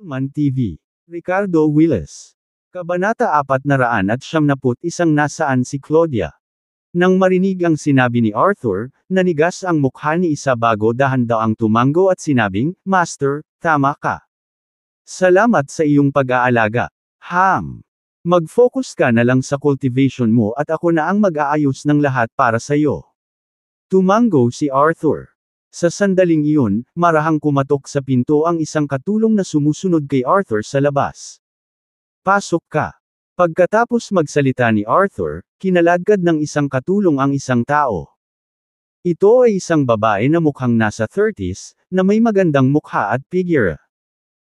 Man TV. Ricardo Willes. Kabanata 471. Nasaan si Claudia? Nang marinig ang sinabi ni Arthur, nanigas ang mukha ni Isa bago dahan-daang tumango at sinabing, Master, tama ka. Salamat sa iyong pag-aalaga. Mag-focus ka na lang sa cultivation mo at ako na ang mag-aayos ng lahat para sa iyo. Tumango si Arthur. Sa sandaling iyon, marahang kumatok sa pinto ang isang katulong na sumusunod kay Arthur sa labas. Pasok ka. Pagkatapos magsalita ni Arthur, kinaladkad ng isang katulong ang isang tao. Ito ay isang babae na mukhang nasa 30s, na may magandang mukha at figure.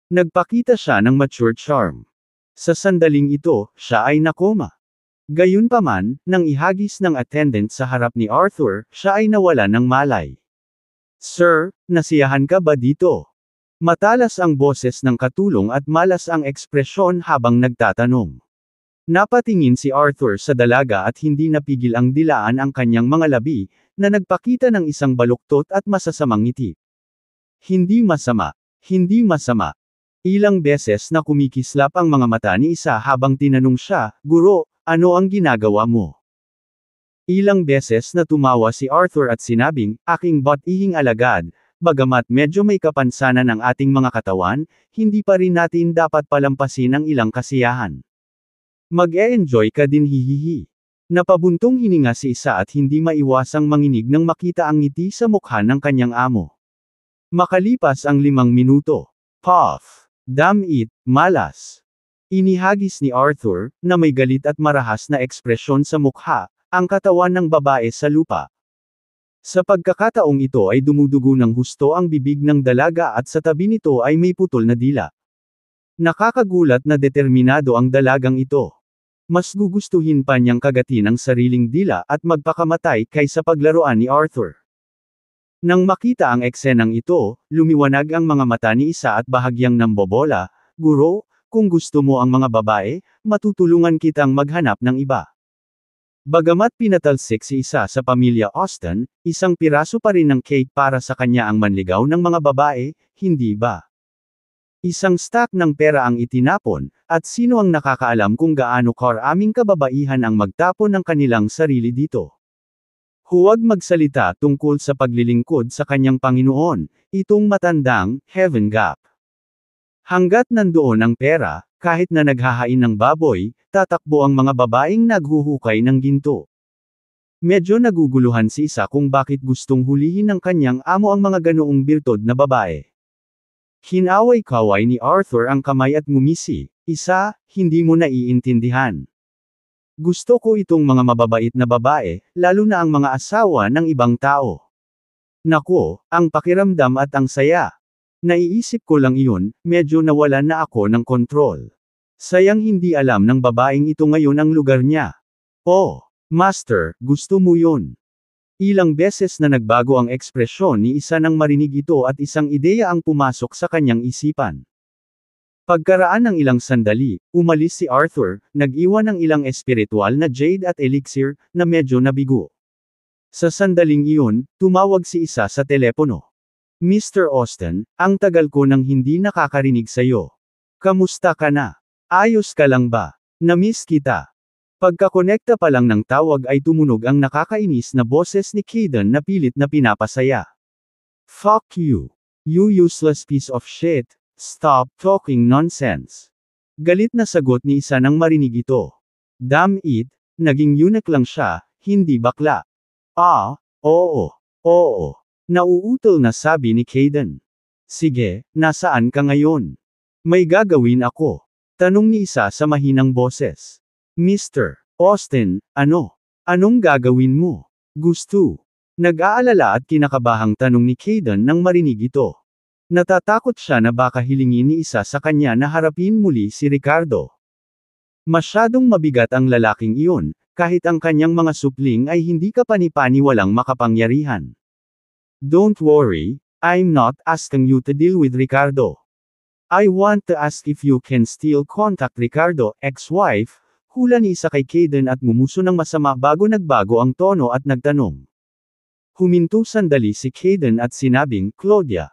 Nagpakita siya ng mature charm. Sa sandaling ito, siya ay nakoma. Gayunpaman, nang ihagis ng attendant sa harap ni Arthur, siya ay nawala ng malay. Sir, nasiyahan ka ba dito? Matalas ang boses ng katulong at malas ang ekspresyon habang nagtatanong. Napatingin si Arthur sa dalaga at hindi napigil ang dilaan ang kanyang mga labi, na nagpakita ng isang baluktot at masasamang ngiti. Hindi masama. Hindi masama. Ilang beses na kumikislap ang mga mata ni Isa habang tinanong siya, Guro, ano ang ginagawa mo? Ilang beses na tumawa si Arthur at sinabing, aking bat-ihing alagad, bagamat medyo may kapansanan ang ating mga katawan, hindi pa rin natin dapat palampasin ang ilang kasiyahan. Mag-e-enjoy ka din hihihi. Napabuntong hininga si Isa at hindi maiwasang manginig nang makita ang ngiti sa mukha ng kanyang amo. Makalipas ang 5 minuto. Puff. Damn it, malas. Inihagis ni Arthur, na may galit at marahas na ekspresyon sa mukha, ang katawan ng babae sa lupa. Sa pagkakataong ito ay dumudugo ng husto ang bibig ng dalaga at sa tabi nito ay may putol na dila. Nakakagulat na determinado ang dalagang ito. Mas gugustuhin pa niyang kagatin ang sariling dila at magpakamatay kaysa paglaruan ni Arthur. Nang makita ang eksenang ito, lumiwanag ang mga mata ni Isa at bahagyang nambobola, Guro, kung gusto mo ang mga babae, matutulungan kitang maghanap ng iba. Bagamat pinatalsik si Isa sa pamilya Austin, isang piraso pa rin ng cake para sa kanya ang manligaw ng mga babae, hindi ba? Isang stack ng pera ang itinapon, at sino ang nakakaalam kung gaano karaming kababaihan ang magtapon ng kanilang sarili dito. Huwag magsalita tungkol sa paglilingkod sa kanyang Panginoon, itong matandang, Heaven Gap. Hanggat nandoon ang pera, kahit na naghahain ng baboy, tatakbo ang mga babaeng naghuhukay ng ginto. Medyo naguguluhan si Isa kung bakit gustong hulihin ng kanyang amo ang mga ganoong birtod na babae. Hinaway-kaway ni Arthur ang kamay at ngumisi, Isa, hindi mo naiintindihan. Gusto ko itong mga mababait na babae, lalo na ang mga asawa ng ibang tao. Nako, ang pakiramdam at ang saya. Naiisip ko lang iyon, medyo nawalan na ako ng kontrol. Sayang hindi alam ng babaeng ito ngayon ang lugar niya. Oh, Master, gusto mo yun? Ilang beses na nagbago ang ekspresyon ni Isa nang marinig ito at isang ideya ang pumasok sa kanyang isipan. Pagkaraan ng ilang sandali, umalis si Arthur, nag-iwan ng ilang espiritual na jade at elixir, na medyo nabigo. Sa sandaling iyon, tumawag si Isa sa telepono. Mr. Austin, ang tagal ko nang hindi nakakarinig sa'yo. Kamusta ka na? Ayos ka lang ba? Na-miss kita. Pagkakonekta pa lang ng tawag ay tumunog ang nakakainis na boses ni Caden na pilit na pinapasaya. Fuck you. You useless piece of shit. Stop talking nonsense. Galit na sagot ni Isa nang marinig ito. Damn it, naging eunuch lang siya, hindi bakla. Oo. Nauutol na sabi ni Caden. Sige, nasaan ka ngayon? May gagawin ako. Tanong ni Isa sa mahinang boses. Mr. Austin, anong gagawin mo? Gusto. Nag-aalala at kinakabahang tanong ni Caden nang marinig ito. Natatakot siya na baka hilingin ni Isa sa kanya na harapin muli si Ricardo. Masyadong mabigat ang lalaking iyon, kahit ang kanyang mga supling ay hindi kapani-pani walang makapangyarihan. Don't worry, I'm not asking you to deal with Ricardo. I want to ask if you can still contact Ricardo, ex-wife, hula ni Isa kay Caden at ngumuso ng masama bago nagbago ang tono at nagtanong. Huminto sandali si Caden at sinabing, Claudia.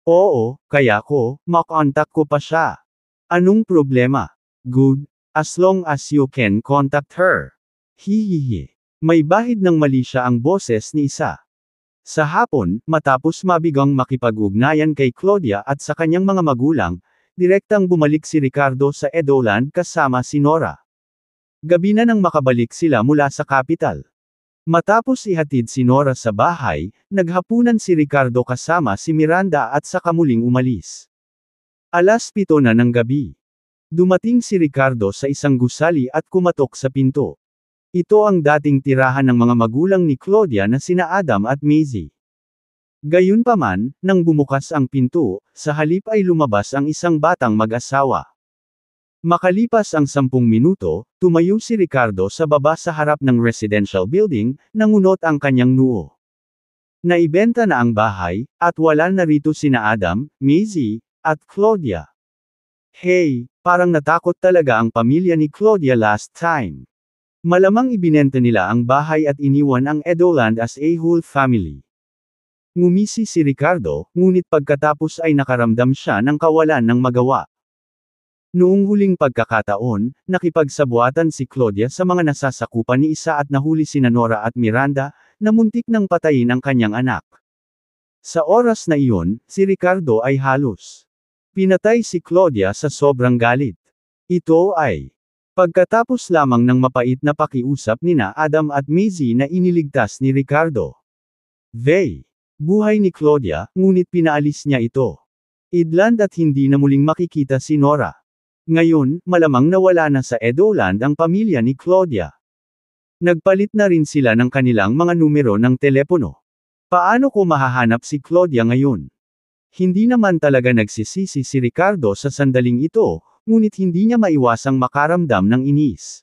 Oo, kaya ko, makontak ko pa siya. Anong problema? Good, as long as you can contact her. Hihihi. May bahid ng mali siya ang boses ni isa. Sa hapon, matapos mabigang makipag-ugnayan kay Claudia at sa kanyang mga magulang, direktang bumalik si Ricardo sa Edoland kasama si Nora. Gabi na nang makabalik sila mula sa kapital. Matapos ihatid si Nora sa bahay, naghapunan si Ricardo kasama si Miranda at saka muling umalis. 7:00 na ng gabi. Dumating si Ricardo sa isang gusali at kumatok sa pinto. Ito ang dating tirahan ng mga magulang ni Claudia na sina Adam at Maisie. Gayunpaman, nang bumukas ang pinto, sa halip ay lumabas ang isang batang mag-asawa. Makalipas ang 10 minuto, tumayo si Ricardo sa baba sa harap ng residential building, nangunot ang kanyang noo. Naibenta na ang bahay, at wala na rito sina Adam, Maisie, at Claudia. Hey, parang natakot talaga ang pamilya ni Claudia last time. Malamang ibinenta nila ang bahay at iniwan ang Edoland as a whole family. Ngumisi si Ricardo, ngunit pagkatapos ay nakaramdam siya ng kawalan ng magawa. Noong huling pagkakataon, nakipagsabuatan si Claudia sa mga nasasakupan ni isa at nahuli sina Nora at Miranda, na muntik nang patayin ang kanyang anak. Sa oras na iyon, si Ricardo ay halos pinatay si Claudia sa sobrang galit. Ito ay pagkatapos lamang ng mapait na pakiusap nina Adam at Maisie na iniligtas ni Ricardo. Buhay ni Claudia, ngunit pinaalis niya ito. Idland at hindi na muling makikita si Nora. Ngayon, malamang nawala na sa Edoland ang pamilya ni Claudia. Nagpalit na rin sila ng kanilang mga numero ng telepono. Paano ko mahahanap si Claudia ngayon? Hindi naman talaga nagsisisi si Ricardo sa sandaling ito, ngunit hindi niya maiwasang makaramdam ng inis.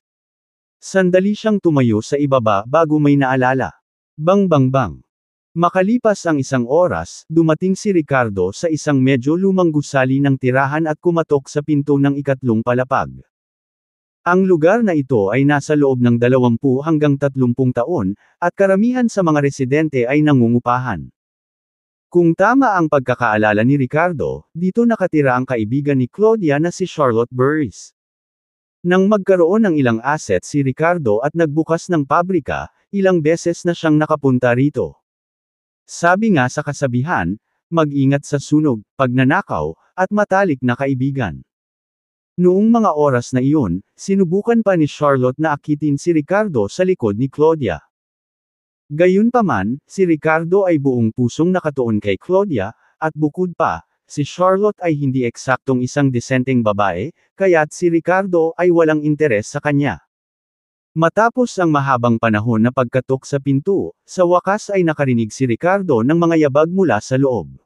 Sandali siyang tumayo sa ibaba bago may naalala. Bang bang bang. Makalipas ang 1 oras, dumating si Ricardo sa isang medyo lumang gusali ng tirahan at kumatok sa pinto ng 3 palapag. Ang lugar na ito ay nasa loob ng 20 hanggang 30 taon, at karamihan sa mga residente ay nangungupahan. Kung tama ang pagkakaalala ni Ricardo, dito nakatira ang kaibigan ni Claudia na si Charlotte Burris. Nang magkaroon ng ilang asset si Ricardo at nagbukas ng pabrika, ilang beses na siyang nakapunta rito. Sabi nga sa kasabihan, mag-ingat sa sunog, pagnanakaw, at matalik na kaibigan. Noong mga oras na iyon, sinubukan pa ni Charlotte na akitin si Ricardo sa likod ni Claudia. Gayunpaman, si Ricardo ay buong pusong nakatuon kay Claudia, at bukod pa, si Charlotte ay hindi eksaktong isang disenteng babae, kaya't si Ricardo ay walang interes sa kanya. Matapos ang mahabang panahon na pagkatok sa pinto, sa wakas ay nakarinig si Ricardo ng mga yabag mula sa loob.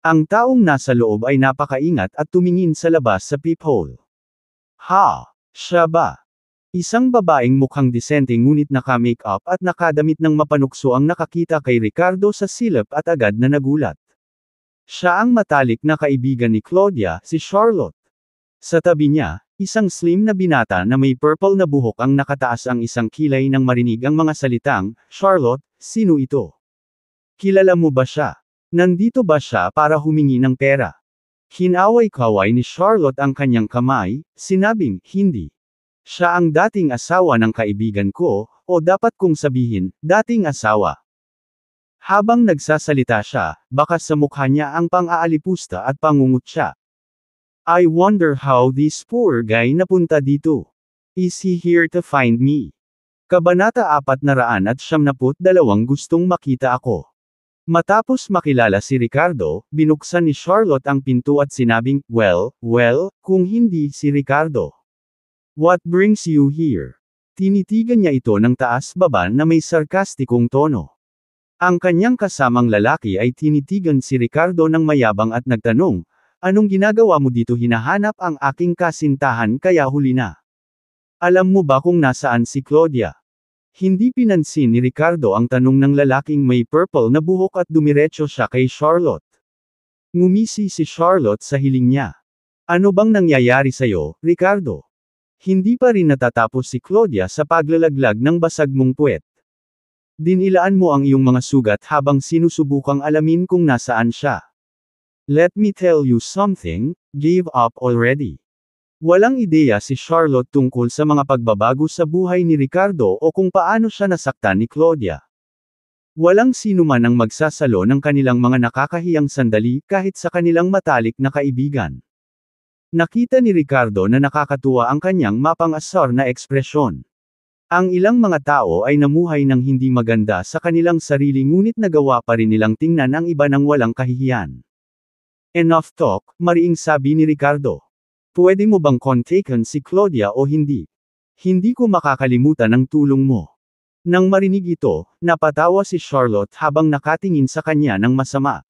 Ang taong nasa loob ay napakaingat at tumingin sa labas sa peephole. Ha! Siya ba? Isang babaeng mukhang disente ngunit naka-make-up at nakadamit ng mapanukso ang nakakita kay Ricardo sa silip at agad na nagulat. Siya ang matalik na kaibigan ni Claudia, si Charlotte. Sa tabi niya, isang slim na binata na may purple na buhok ang nakataas ang isang kilay nang marinig ang mga salitang, "Charlotte, sino ito? Kilala mo ba siya? Nandito ba siya para humingi ng pera?" Hinaway-kaway ni Charlotte ang kanyang kamay, sinabing, "Hindi. Siya ang dating asawa ng kaibigan ko, o dapat kong sabihin, dating asawa." Habang nagsasalita siya, baka sa mukha niya ang pang-aalipusta at pangungutya. I wonder how this poor guy napunta dito. Is he here to find me? Kabanata 492 gustong makita ako. Matapos makilala si Ricardo, binuksan ni Charlotte ang pinto at sinabing, well, kung hindi si Ricardo. What brings you here? Tinitigan niya ito ng taas-baba na may sarkastikong tono. Ang kanyang kasamang lalaki ay tinitigan si Ricardo ng mayabang at nagtanong, anong ginagawa mo dito? Hinahanap ang aking kasintahan kaya huli na. Alam mo ba kung nasaan si Claudia? Hindi pinansin ni Ricardo ang tanong ng lalaking may purple na buhok at dumiretso siya kay Charlotte. Ngumisi si Charlotte sa hiling niya. Ano bang nangyayari sa'yo, Ricardo? Hindi pa rin natatapos si Claudia sa paglalaglag ng basag mong puwet. Dinilaan mo ang iyong mga sugat habang sinusubukang alamin kung nasaan siya. Let me tell you something, give up already. Walang ideya si Charlotte tungkol sa mga pagbabago sa buhay ni Ricardo o kung paano siya nasaktan ni Claudia. Walang sino man ang magsasalo ng kanilang mga nakakahiyang sandali kahit sa kanilang matalik na kaibigan. Nakita ni Ricardo na nakakatuwa ang kanyang mapang-asar na ekspresyon. Ang ilang mga tao ay namuhay ng hindi maganda sa kanilang sarili ngunit nagawa pa rin nilang tingnan ang iba ng walang kahihiyan. Enough talk, mariing sabi ni Ricardo. Pwede mo bang kontaken si Claudia o hindi? Hindi ko makakalimutan ang tulong mo. Nang marinig ito, napatawa si Charlotte habang nakatingin sa kanya ng masama.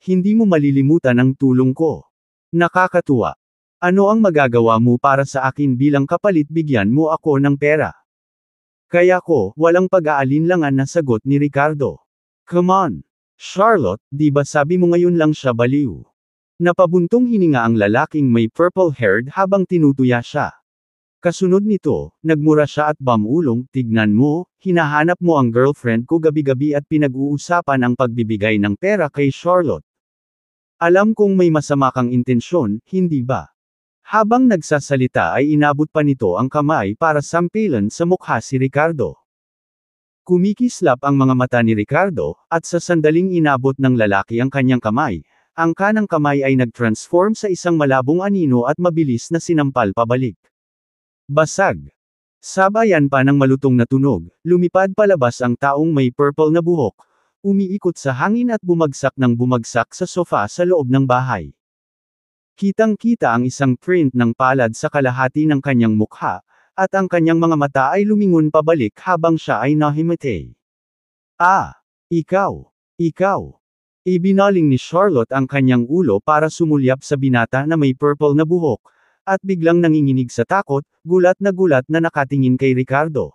Hindi mo malilimutan ang tulong ko. Nakakatuwa. Ano ang magagawa mo para sa akin bilang kapalit bigyan mo ako ng pera? Kaya ko, walang pag-aalinlangan na sagot ni Ricardo. Come on. Charlotte, di ba sabi mo ngayon lang siya baliw? Napabuntong hininga ang lalaking may purple haired habang tinutuya siya. Kasunod nito, nagmura siya at bamulong, tignan mo, hinahanap mo ang girlfriend ko gabi-gabi at pinag-uusapan ang pagbibigay ng pera kay Charlotte. Alam kong may masama kang intensyon, hindi ba? Habang nagsasalita ay inabot pa nito ang kamay para sampilan sa mukha si Ricardo. Kumikislap ang mga mata ni Ricardo, at sa sandaling inabot ng lalaki ang kanyang kamay, ang kanang kamay ay nag-transform sa isang malabong anino at mabilis na sinampal pabalik. Basag. Sabayan pa ng malutong na tunog, lumipad palabas ang taong may purple na buhok, umiikot sa hangin at bumagsak ng bumagsak sa sofa sa loob ng bahay. Kitang-kita ang isang print ng palad sa kalahati ng kanyang mukha, at ang kanyang mga mata ay lumingon pabalik habang siya ay nahimatay. Ah! Ikaw! Ikaw! Ibinaling ni Charlotte ang kanyang ulo para sumulyap sa binata na may purple na buhok, at biglang nanginginig sa takot, gulat na nakatingin kay Ricardo.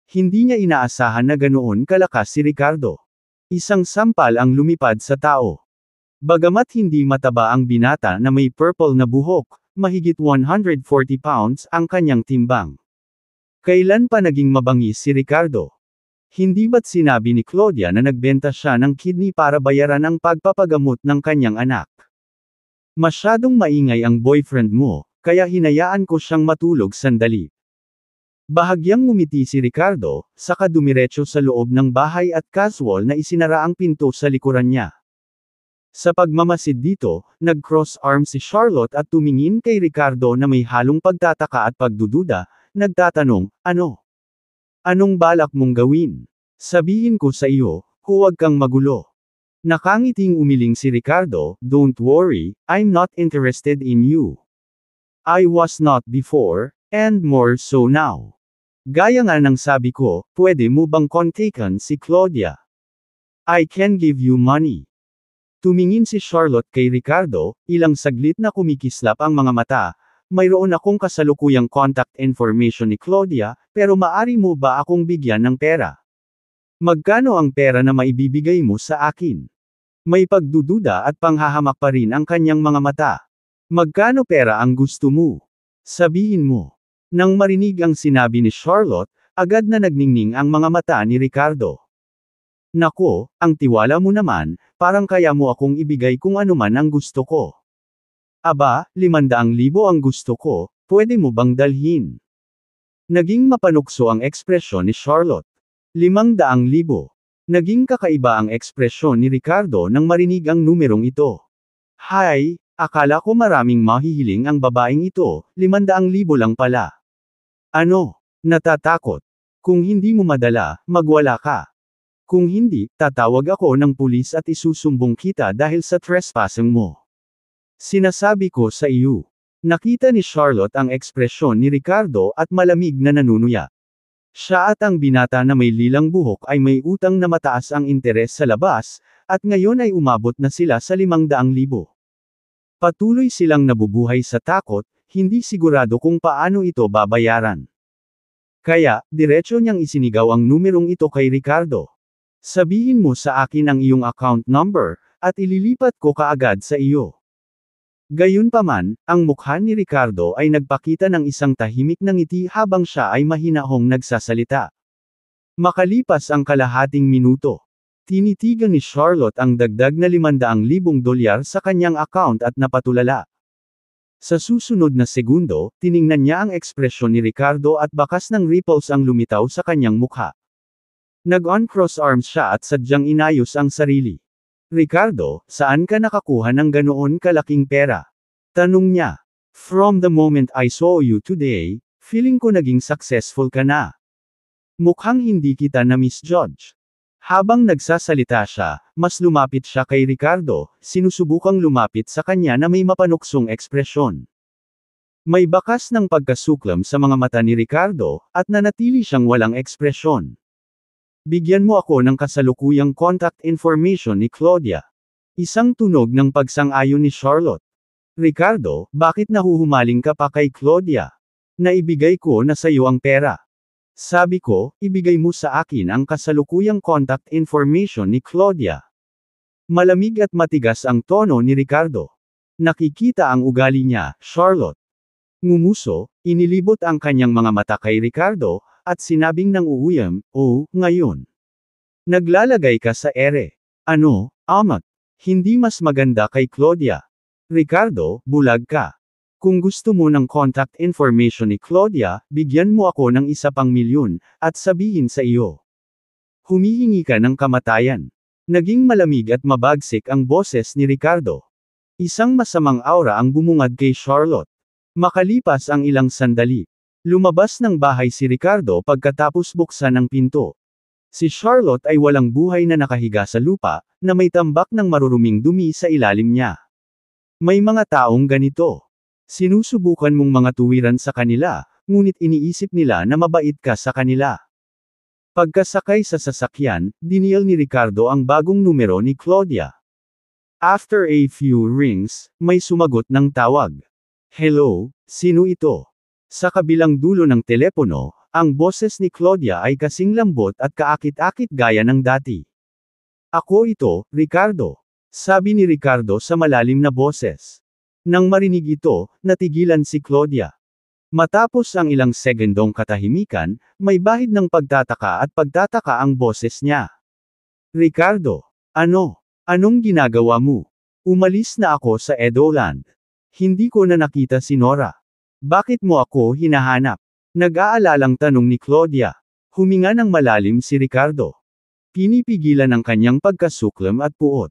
Hindi niya inaasahan na ganoon kalakas si Ricardo. Isang sampal ang lumipad sa tao. Bagamat hindi mataba ang binata na may purple na buhok, mahigit 140 pounds ang kanyang timbang. Kailan pa naging mabangis si Ricardo? Hindi ba't sinabi ni Claudia na nagbenta siya ng kidney para bayaran ang pagpapagamot ng kanyang anak? Masyadong maingay ang boyfriend mo, kaya hinayaan ko siyang matulog sandali. Bahagyang ngumiti si Ricardo, saka dumiretso sa loob ng bahay at casual na isinara ang pinto sa likuran niya. Sa pagmamasid dito, nag-cross arm si Charlotte at tumingin kay Ricardo na may halong pagtataka at pagdududa, nagtatanong, ano? Anong balak mong gawin? Sabihin ko sa iyo, huwag kang magulo. Nakangiting umiling si Ricardo, don't worry, I'm not interested in you. I was not before, and more so now. Gaya nga ng sabi ko, pwede mo bang kontaken si Claudia? I can give you money. Tumingin si Charlotte kay Ricardo, ilang saglit na kumikislap ang mga mata, mayroon akong kasalukuyang contact information ni Claudia, pero maari mo ba akong bigyan ng pera? Magkano ang pera na maibibigay mo sa akin? May pagdududa at panghahamak pa rin ang kanyang mga mata. Magkano pera ang gusto mo? Sabihin mo. Nang marinig ang sinabi ni Charlotte, agad na nagningning ang mga mata ni Ricardo. Nako, ang tiwala mo naman, parang kaya mo akong ibigay kung ano man ang gusto ko. Aba, 500,000 ang gusto ko, pwede mo bang dalhin? Naging mapanukso ang ekspresyon ni Charlotte. 500,000. Naging kakaiba ang ekspresyon ni Ricardo nang marinig ang numerong ito. Hay, akala ko maraming mahihiling ang babaeng ito, 500,000 lang pala. Ano? Natatakot? Kung hindi mo madala, magwala ka. Kung hindi, tatawag ako ng pulis at isusumbong kita dahil sa trespassing mo. Sinasabi ko sa iyo. Nakita ni Charlotte ang ekspresyon ni Ricardo at malamig na nanunuya. Siya at ang binata na may lilang buhok ay may utang na mataas ang interes sa labas, at ngayon ay umabot na sila sa 500,000. Patuloy silang nabubuhay sa takot, hindi sigurado kung paano ito babayaran. Kaya, diretso niyang isinigaw ang numerong ito kay Ricardo. Sabihin mo sa akin ang iyong account number, at ililipat ko kaagad sa iyo. Gayunpaman, ang mukha ni Ricardo ay nagpakita ng isang tahimik na ngiti habang siya ay mahinahong nagsasalita. Makalipas ang kalahating minuto, tinitigan ni Charlotte ang dagdag na 500,000 dolyar sa kanyang account at napatulala. Sa susunod na segundo, tiningnan niya ang ekspresyon ni Ricardo at bakas ng ripples ang lumitaw sa kanyang mukha. Nag-uncross arms siya at sadyang inayos ang sarili. Ricardo, saan ka nakakuha ng ganoon kalaking pera? Tanong niya. From the moment I saw you today, feeling ko naging successful ka na. Mukhang hindi kita na-misjudge. Habang nagsasalita siya, mas lumapit siya kay Ricardo, sinusubukang lumapit sa kanya na may mapanuksong ekspresyon. May bakas ng pagkasuklam sa mga mata ni Ricardo, at nanatili siyang walang ekspresyon. Bigyan mo ako ng kasalukuyang contact information ni Claudia. Isang tunog ng pagsang-ayon ni Charlotte. Ricardo, bakit nahuhumaling ka pa kay Claudia? Naibigay ko na sa iyo ang pera. Sabi ko, ibigay mo sa akin ang kasalukuyang contact information ni Claudia. Malamig at matigas ang tono ni Ricardo. Nakikita ang ugali niya, Charlotte. Ngumuso, inilibot ang kanyang mga mata kay Ricardo, at sinabing nang uuyam, oh, ngayon. Naglalagay ka sa ere. Ano, amat? Hindi mas maganda kay Claudia. Ricardo, bulag ka. Kung gusto mo ng contact information ni Claudia, bigyan mo ako ng isa pang milyon, at sabihin sa iyo. Humihingi ka ng kamatayan. Naging malamig at mabagsik ang boses ni Ricardo. Isang masamang aura ang bumungad kay Charlotte. Makalipas ang ilang sandali. Lumabas ng bahay si Ricardo pagkatapos buksan ang pinto. Si Charlotte ay walang buhay na nakahiga sa lupa, na may tambak ng maruruming dumi sa ilalim niya. May mga taong ganito. Sinusubukan mong mga tuwiran sa kanila, ngunit iniisip nila na mabait ka sa kanila. Pagkasakay sa sasakyan, dinial ni Ricardo ang bagong numero ni Claudia. After a few rings, may sumagot ng tawag. Hello, sino ito? Sa kabilang dulo ng telepono, ang boses ni Claudia ay kasing lambot at kaakit-akit gaya ng dati. Ako ito, Ricardo. Sabi ni Ricardo sa malalim na boses. Nang marinig ito, natigilan si Claudia. Matapos ang ilang segundong katahimikan, may bahid ng pagtataka at pagtataka ang boses niya. Ricardo, ano? Anong ginagawa mo? Umalis na ako sa Edoland. Hindi ko na nakita si Nora. Bakit mo ako hinahanap? Nag-aalalang tanong ni Claudia. Huminga ng malalim si Ricardo. Pinipigilan ang kanyang pagkasuklam at puot.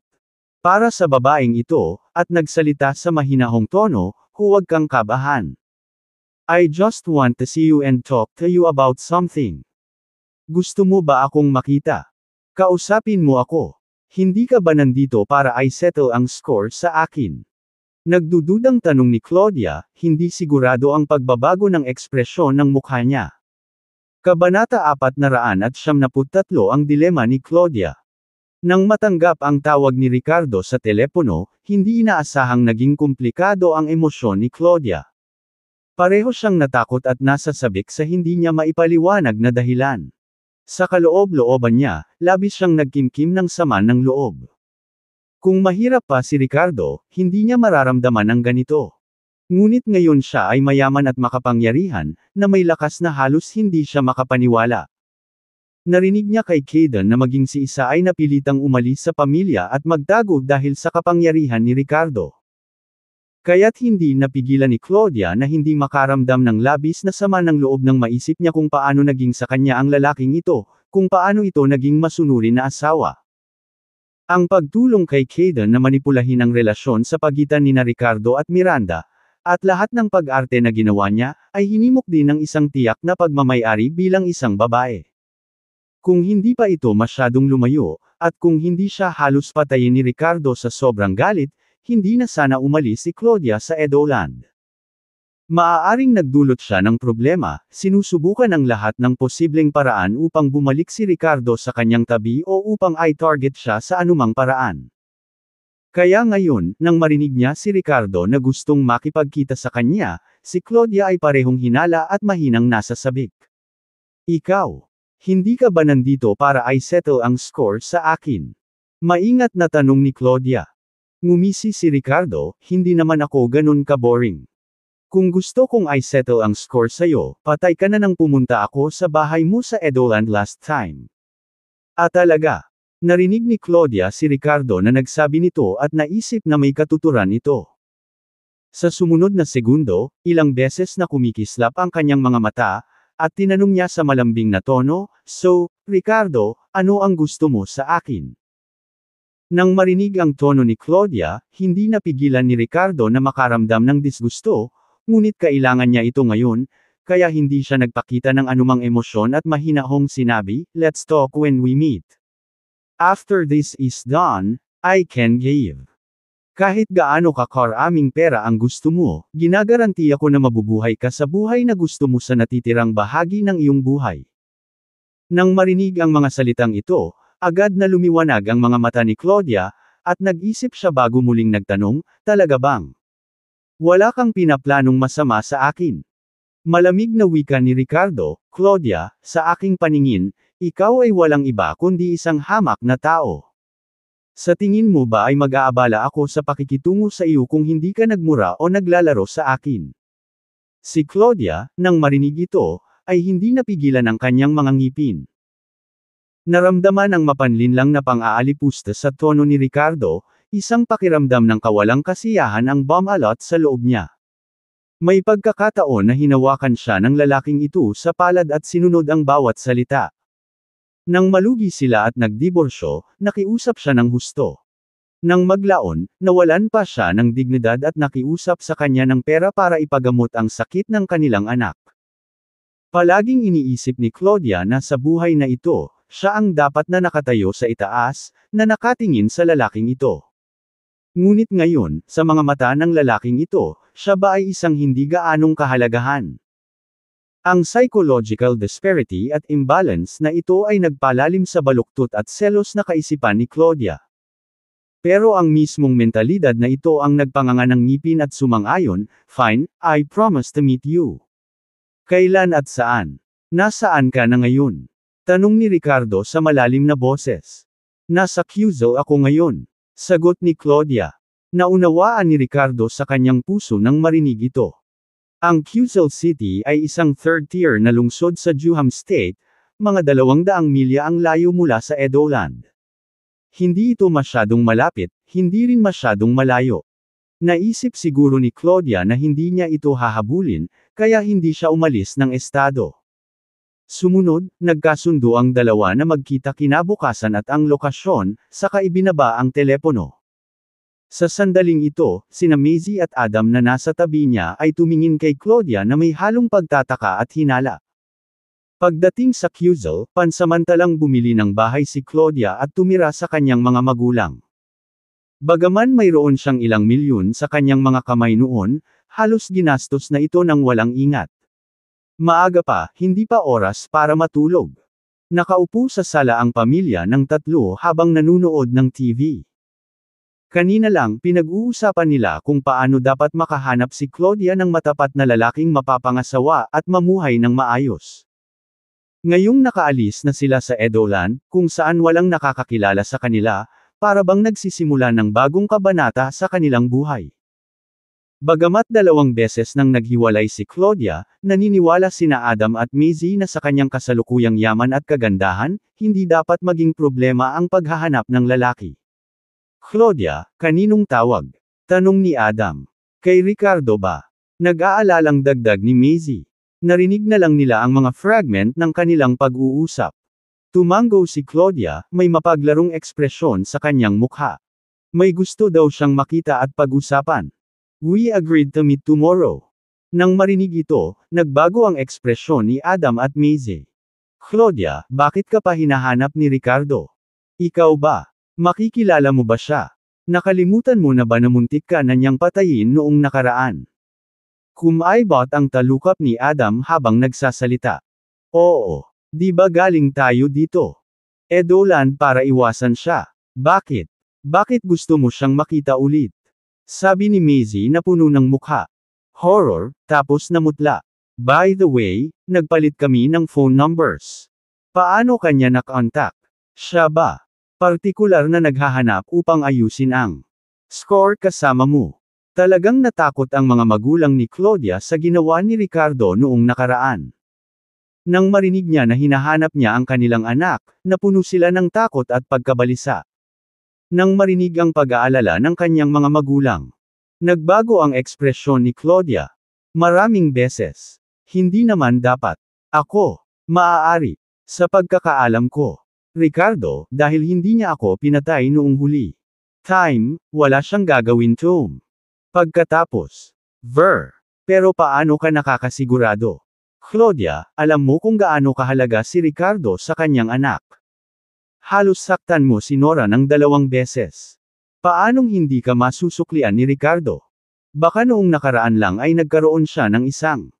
Para sa babaeng ito, at nagsalita sa mahinahong tono, huwag kang kabahan. I just want to see you and talk to you about something. Gusto mo ba akong makita? Kausapin mo ako. Hindi ka ba nandito para i-settle ang score sa akin? Nagdududang tanong ni Claudia, hindi sigurado ang pagbabago ng ekspresyon ng mukha niya. Kabanata 473 ang dilema ni Claudia. Nang matanggap ang tawag ni Ricardo sa telepono, hindi inaasahang naging komplikado ang emosyon ni Claudia. Pareho siyang natakot at nasasabik sa hindi niya maipaliwanag na dahilan. Sa kaloob-looban niya, labis siyang nagkimkim ng sama ng loob. Kung mahirap pa si Ricardo, hindi niya mararamdaman ang ganito. Ngunit ngayon siya ay mayaman at makapangyarihan, na may lakas na halos hindi siya makapaniwala. Narinig niya kay Kayden na maging si Isa ay napilitang umalis sa pamilya at magtago dahil sa kapangyarihan ni Ricardo. Kaya't hindi napigilan ni Claudia na hindi makaramdam ng labis na sama ng loob nang maisip niya kung paano naging sa kanya ang lalaking ito, kung paano ito naging masunuri na asawa. Ang pagtulong kay Kayden na manipulahin ang relasyon sa pagitan ni Ricardo at Miranda, at lahat ng pag-arte na ginawa niya, ay hinimok din ng isang tiyak na pagmamay-ari bilang isang babae. Kung hindi pa ito masyadong lumayo, at kung hindi siya halos patayin ni Ricardo sa sobrang galit, hindi na sana umalis si Claudia sa Edoland. Maaaring nagdulot siya ng problema, sinusubukan ang lahat ng posibleng paraan upang bumalik si Ricardo sa kanyang tabi o upang i-target siya sa anumang paraan. Kaya ngayon, nang marinig niya si Ricardo na gustong makipagkita sa kanya, si Claudia ay parehong hinala at mahinang nasa sabik. Ikaw. Hindi ka ba nandito para i-settle ang score sa akin? Maingat na tanong ni Claudia. Ngumisi si Ricardo, hindi naman ako ganun ka-boring. Kung gusto kong i-settle ang score sa'yo, patay ka na nang pumunta ako sa bahay mo sa Edoland last time. Talaga. Narinig ni Claudia si Ricardo na nagsabi nito at naisip na may katuturan ito. Sa sumunod na segundo, ilang beses na kumikislap ang kanyang mga mata, at tinanong niya sa malambing na tono, "So, Ricardo, ano ang gusto mo sa akin?" Nang marinig ang tono ni Claudia, hindi napigilan ni Ricardo na makaramdam ng disgusto, ngunit kailangan niya ito ngayon, kaya hindi siya nagpakita ng anumang emosyon at mahinahong sinabi, "Let's talk when we meet. After this is done, I can give. Kahit gaano karaming pera ang gusto mo, ginagarantiya ko na mabubuhay ka sa buhay na gusto mo sa natitirang bahagi ng iyong buhay." Nang marinig ang mga salitang ito, agad na lumiwanag ang mga mata ni Claudia, at nag-isip siya bago muling nagtanong, "Talaga bang? Wala kang pinaplanong masama sa akin?" Malamig na wika ni Ricardo, "Claudia, sa aking paningin, ikaw ay walang iba kundi isang hamak na tao. Sa tingin mo ba ay mag-aabala ako sa pakikitungo sa iyo kung hindi ka nagmura o naglalaro sa akin?" Si Claudia, nang marinig ito, ay hindi napigilan ang kanyang mga ngipin. Naramdaman ang mapanlinlang na pang-aalipusta sa tono ni Ricardo, isang pakiramdam ng kawalang kasiyahan ang bumalot sa loob niya. May pagkakataon na hinawakan siya ng lalaking ito sa palad at sinunod ang bawat salita. Nang malugi sila at nagdiborsyo, nakiusap siya ng husto. Nang maglaon, nawalan pa siya ng dignidad at nakiusap sa kanya ng pera para ipagamot ang sakit ng kanilang anak. Palaging iniisip ni Claudia na sa buhay na ito, siya ang dapat na nakatayo sa itaas, na nakatingin sa lalaking ito. Ngunit ngayon, sa mga mata ng lalaking ito, siya ba ay isang hindi gaanong kahalagahan? Ang psychological disparity at imbalance na ito ay nagpalalim sa baluktot at selos na kaisipan ni Claudia. Pero ang mismong mentalidad na ito ang nagpanganga ng ngipin at sumang-ayon, "Fine, I promise to meet you." "Kailan at saan? Nasaan ka na ngayon?" tanong ni Ricardo sa malalim na boses. "Nasa Quezon ako ngayon," sagot ni Claudia. Naunawaan ni Ricardo sa kanyang puso nang marinig ito. Ang Quezon City ay isang third-tier na lungsod sa Juham State, mga 200 milya ang layo mula sa Edoland. Hindi ito masyadong malapit, hindi rin masyadong malayo. Naisip siguro ni Claudia na hindi niya ito hahabulin, kaya hindi siya umalis ng estado. Sumunod, nagkasundo ang dalawa na magkita kinabukasan at ang lokasyon, saka ibinaba ang telepono. Sa sandaling ito, sina Maisie at Adam na nasa tabi niya ay tumingin kay Claudia na may halong pagtataka at hinala. Pagdating sa Quezon, pansamantalang bumili ng bahay si Claudia at tumira sa kanyang mga magulang. Bagaman mayroon siyang ilang milyon sa kanyang mga kamay noon, halos ginastos na ito ng walang ingat. Maaga pa, hindi pa oras para matulog. Nakaupo sa sala ang pamilya ng tatlo habang nanunood ng TV. Kanina lang pinag-uusapan nila kung paano dapat makahanap si Claudia ng matapat na lalaking mapapangasawa at mamuhay ng maayos. Ngayong nakaalis na sila sa Edoland, kung saan walang nakakakilala sa kanila, para bang nagsisimula ng bagong kabanata sa kanilang buhay. Bagamat 2 beses nang naghiwalay si Claudia, naniniwala sina Adam at Maisie na sa kanyang kasalukuyang yaman at kagandahan, hindi dapat maging problema ang paghahanap ng lalaki. "Claudia, kaninong tawag?" tanong ni Adam. "Kay Ricardo ba?" Nag-aalalang dagdag ni Maisie. Narinig na lang nila ang mga fragment ng kanilang pag-uusap. Tumango si Claudia, may mapaglarong ekspresyon sa kanyang mukha. May gusto daw siyang makita at pag-usapan. "We agreed to meet tomorrow." Nang marinig ito, nagbago ang ekspresyon ni Adam at Maisie. "Claudia, bakit ka pa hinahanap ni Ricardo? Ikaw ba? Makikilala mo ba siya? Nakalimutan mo na ba na muntik ka na niyang patayin noong nakaraan?" Kumaibot ang talukap ni Adam habang nagsasalita. "Oo. Di ba galing tayo dito? Edoland para iwasan siya. Bakit? Bakit gusto mo siyang makita ulit?" sabi ni Maisie na puno ng mukha. Horror, tapos namutla. "By the way, nagpalit kami ng phone numbers. Paano kanya nakontak? Siya ba? Partikular na naghahanap upang ayusin ang score kasama mo." Talagang natakot ang mga magulang ni Claudia sa ginawa ni Ricardo noong nakaraan. Nang marinig niya na hinahanap niya ang kanilang anak, napuno sila ng takot at pagkabalisa. Nang marinig ang pag-aalala ng kanyang mga magulang, Nagbago ang ekspresyon ni Claudia. Maraming beses. Hindi naman dapat. Ako. Maaari. Sa pagkakaalam ko. Ricardo, dahil hindi niya ako pinatay noong huli. Time, wala siyang gagawin Tom. Pagkatapos. Ver. Pero paano ka nakakasigurado? Claudia, alam mo kung gaano kahalaga si Ricardo sa kanyang anak. Halos saktan mo si Nora ng 2 beses. Paanong hindi ka masusuklian ni Ricardo? Baka noong nakaraan lang ay nagkaroon siya ng isang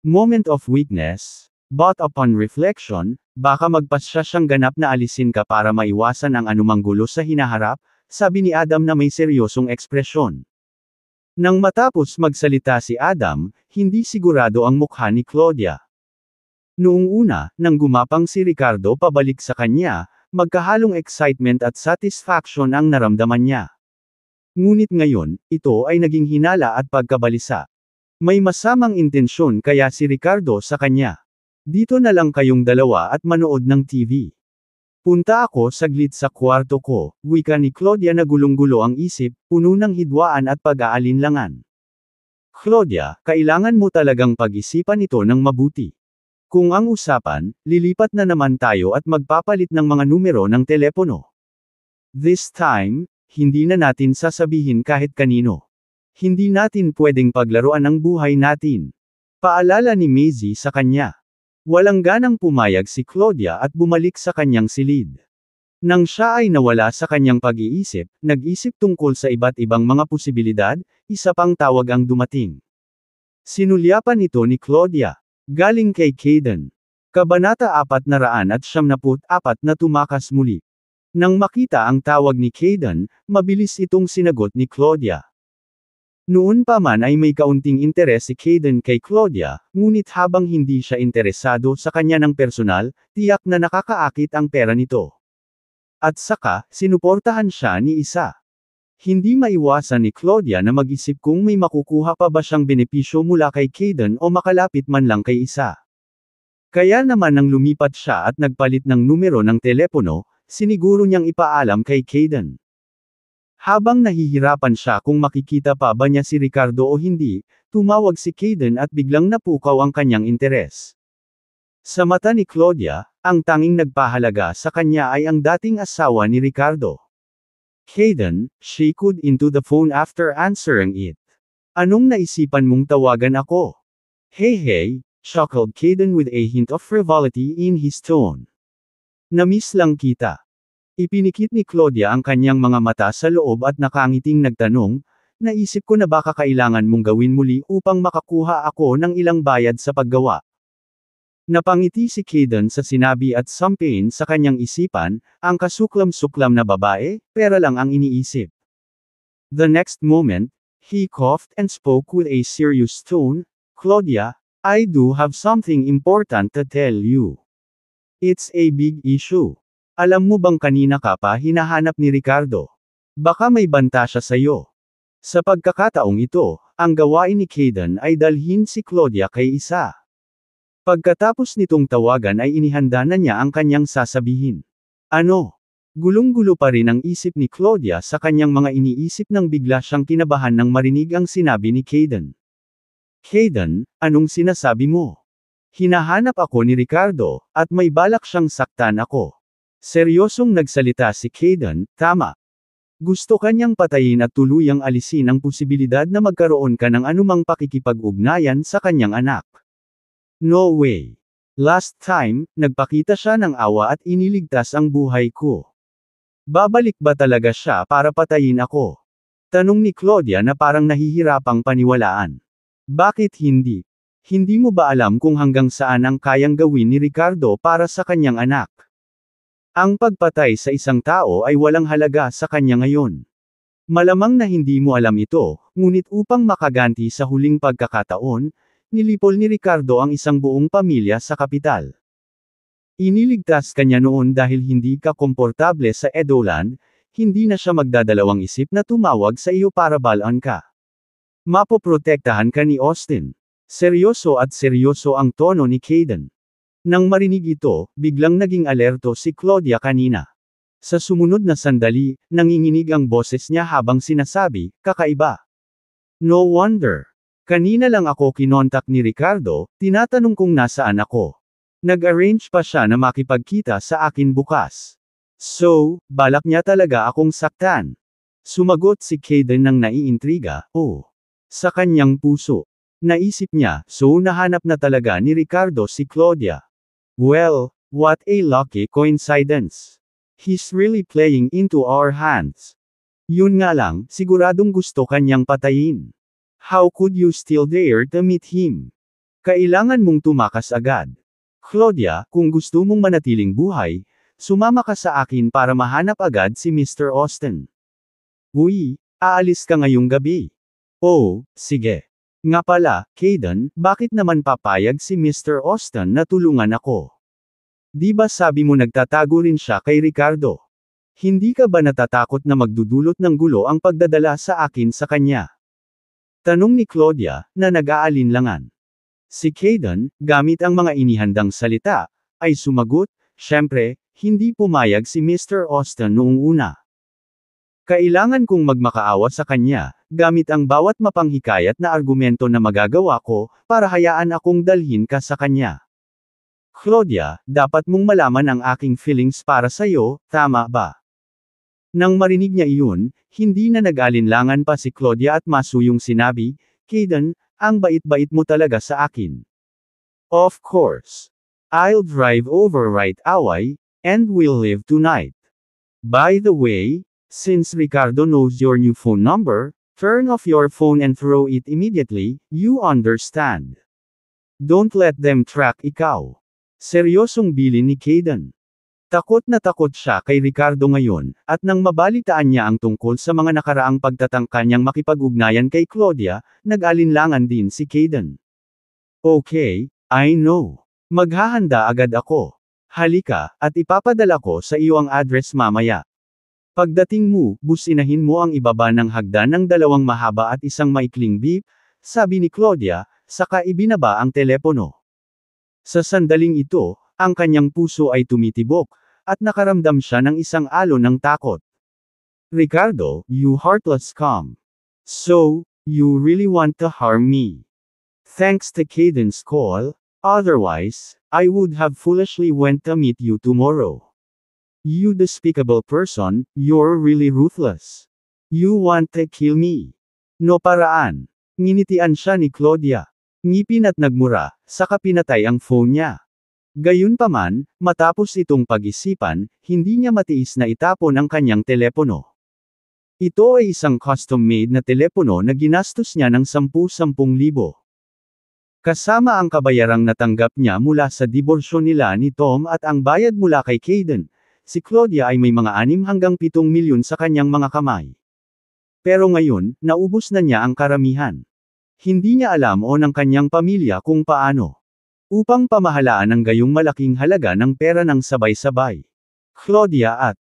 moment of weakness, but upon reflection, baka magpasya siyang ganap na alisin ka para maiwasan ang anumang gulo sa hinaharap, sabi ni Adam na may seryosong ekspresyon. Nang matapos magsalita si Adam, hindi sigurado ang mukha ni Claudia. Noong una, nang gumapang si Ricardo pabalik sa kanya, magkahalong excitement at satisfaction ang naramdaman niya. Ngunit ngayon, ito ay naging hinala at pagkabalisa. May masamang intensyon kaya si Ricardo sa kanya. Dito na lang kayong dalawa at manood ng TV. Punta ako saglit sa kwarto ko, wika ni Claudia na gulong-gulo ang isip, puno ng hidwaan at pag-aalinlangan. Claudia, kailangan mo talagang pag-isipan ito ng mabuti. Kung ang usapan, lilipat na naman tayo at magpapalit ng mga numero ng telepono. This time, hindi na natin sasabihin kahit kanino. Hindi natin pwedeng paglaruan ang buhay natin. Paalala ni Maisie sa kanya. Walang ganang pumayag si Claudia at bumalik sa kanyang silid. Nang siya ay nawala sa kanyang pag-iisip, nag-isip tungkol sa iba't ibang mga posibilidad, isa pang tawag ang dumating. Sinulyapan ito ni Claudia. Galing kay Caden. Kabanata 494 na tumakas muli. Nang makita ang tawag ni Caden, mabilis itong sinagot ni Claudia. Noon pa man ay may kaunting interes si Caden kay Claudia, ngunit habang hindi siya interesado sa kanya ng personal, tiyak na nakakaakit ang pera nito. At saka, sinuportahan siya ni Isa. Hindi maiwasan ni Claudia na mag-isip kung may makukuha pa ba siyang benepisyo mula kay Caden o makalapit man lang kay Isa. Kaya naman nang lumipat siya at nagpalit ng numero ng telepono, siniguro niyang ipaalam kay Caden. Habang nahihirapan siya kung makikita pa ba niya si Ricardo o hindi, tumawag si Caden at biglang napukaw ang kanyang interes. Sa mata ni Claudia, ang tanging nagpahalaga sa kanya ay ang dating asawa ni Ricardo. Caden, she could into the phone after answering it. Anong naisipan mong tawagan ako? Hey, chuckled Caden with a hint of frivolity in his tone. Namiss lang kita. Ipinikit ni Claudia ang kanyang mga mata sa loob at nakangiting nagtanong, naisip ko na baka kailangan mong gawin muli upang makakuha ako ng ilang bayad sa paggawa. Napangiti si Caden sa sinabi at sampain sa kanyang isipan, ang kasuklam-suklam na babae, pera lang ang iniisip. The next moment, he coughed and spoke with a serious tone, Claudia, I do have something important to tell you. It's a big issue. Alam mo bang kanina ka pa hinahanap ni Ricardo? Baka may banta siya sa'yo. Sa pagkakataong ito, ang gawain ni Caden ay dalhin si Claudia kay Isa. Pagkatapos nitong tawagan ay inihanda na niya ang kanyang sasabihin. Ano? Gulong-gulo pa rin ang isip ni Claudia sa kanyang mga iniisip nang bigla siyang kinabahan nang marinig ang sinabi ni Caden. Caden, anong sinasabi mo? Hinahanap ako ni Ricardo, at may balak siyang saktan ako. Seryosong nagsalita si Caden, tama. Gusto kanyang patayin at tuluyang alisin ang posibilidad na magkaroon ka ng anumang pakikipag-ugnayan sa kanyang anak. No way. Last time, nagpakita siya ng awa at iniligtas ang buhay ko. Babalik ba talaga siya para patayin ako? Tanong ni Claudia na parang nahihirapang paniwalaan. Bakit hindi? Hindi mo ba alam kung hanggang saan ang kayang gawin ni Ricardo para sa kanyang anak? Ang pagpatay sa isang tao ay walang halaga sa kanya ngayon. Malamang na hindi mo alam ito, ngunit upang makaganti sa huling pagkakataon, nilipol ni Ricardo ang isang buong pamilya sa kapital. Iniligtas kanya noon dahil hindi ka komportable sa Edoland, hindi na siya magdadalawang isip na tumawag sa iyo para balaan ka. Mapoprotektahan ka ni Austin. Seryoso at seryoso ang tono ni Caden. Nang marinig ito, biglang naging alerto si Claudia kanina. Sa sumunod na sandali, nanginginig ang boses niya habang sinasabi, kakaiba. No wonder. Kanina lang ako kinontak ni Ricardo, tinatanong kung nasaan ako. Nag-arrange pa siya na makipagkita sa akin bukas. So, balak niya talaga akong saktan. Sumagot si Kayden ng naiintriga, sa kanyang puso. Naisip niya, so nahanap na talaga ni Ricardo si Claudia. Well, what a lucky coincidence. He's really playing into our hands. Yun nga lang, siguradong gusto kanyang patayin. How could you still dare to meet him? Kailangan mong tumakas agad. Claudia, kung gusto mong manatiling buhay, sumama ka sa akin para mahanap agad si Mr. Austin. Uy, aalis ka ngayong gabi. Oh, sige. Nga pala, Kayden, bakit naman papayag si Mr. Austin na tulungan ako? Di ba sabi mo nagtatago rin siya kay Ricardo? Hindi ka ba natatakot na magdudulot ng gulo ang pagdadala sa akin sa kanya? Tanong ni Claudia, na nag-aalinlangan. Si Kayden, gamit ang mga inihandang salita, ay sumagot, syempre, hindi pumayag si Mr. Austin noong una. Kailangan kong magmakaawa sa kanya, gamit ang bawat mapanghikayat na argumento na magagawa ko, para hayaan akong dalhin ka sa kanya. Claudia, dapat mong malaman ang aking feelings para sa'yo, tama ba? Nang marinig niya iyon, hindi na nag-alinlangan pa si Claudia at masuyong sinabi, Kayden, ang bait-bait mo talaga sa akin. Of course. I'll drive over right away, and we'll leave tonight. By the way, since Ricardo knows your new phone number, turn off your phone and throw it immediately, you understand. Don't let them track ikaw. Seryosong bilin ni Kayden. Takot na takot siya kay Ricardo ngayon, at nang mabalitaan niya ang tungkol sa mga nakaraang pagtatangka niyang makipag-ugnayan kay Claudia, nag-alinlangan din si Kayden. Okay, I know. Maghahanda agad ako. Halika, at ipapadala ko sa iyo ang address mamaya. Pagdating mo, businahin mo ang ibaba ng hagdan ng dalawang mahaba at isang maikling beep, sabi ni Claudia, saka ibinaba ang telepono. Sa sandaling ito, ang kanyang puso ay tumitibok, at nakaramdam siya ng isang alon ng takot. Ricardo, you heartless scum. So, you really want to harm me. Thanks to Kayden's call, otherwise, I would have foolishly went to meet you tomorrow. You despicable person, you're really ruthless. You want to kill me. No paraan. Nginitian siya ni Claudia. Ngipin at nagmura, saka pinatay ang phone niya. Gayunpaman, matapos itong pag-isipan, hindi niya matiis na itapon ang kanyang telepono. Ito ay isang custom-made na telepono na ginastos niya ng 10,000 libo. Kasama ang kabayarang natanggap niya mula sa diborsyo nila ni Tom at ang bayad mula kay Kayden, si Claudia ay may mga 6 hanggang 7 milyon sa kanyang mga kamay. Pero ngayon, naubos na niya ang karamihan. Hindi niya alam o ng kanyang pamilya kung paano. Upang pamahalaan ang gayong malaking halaga ng pera ng sabay-sabay. Claudia at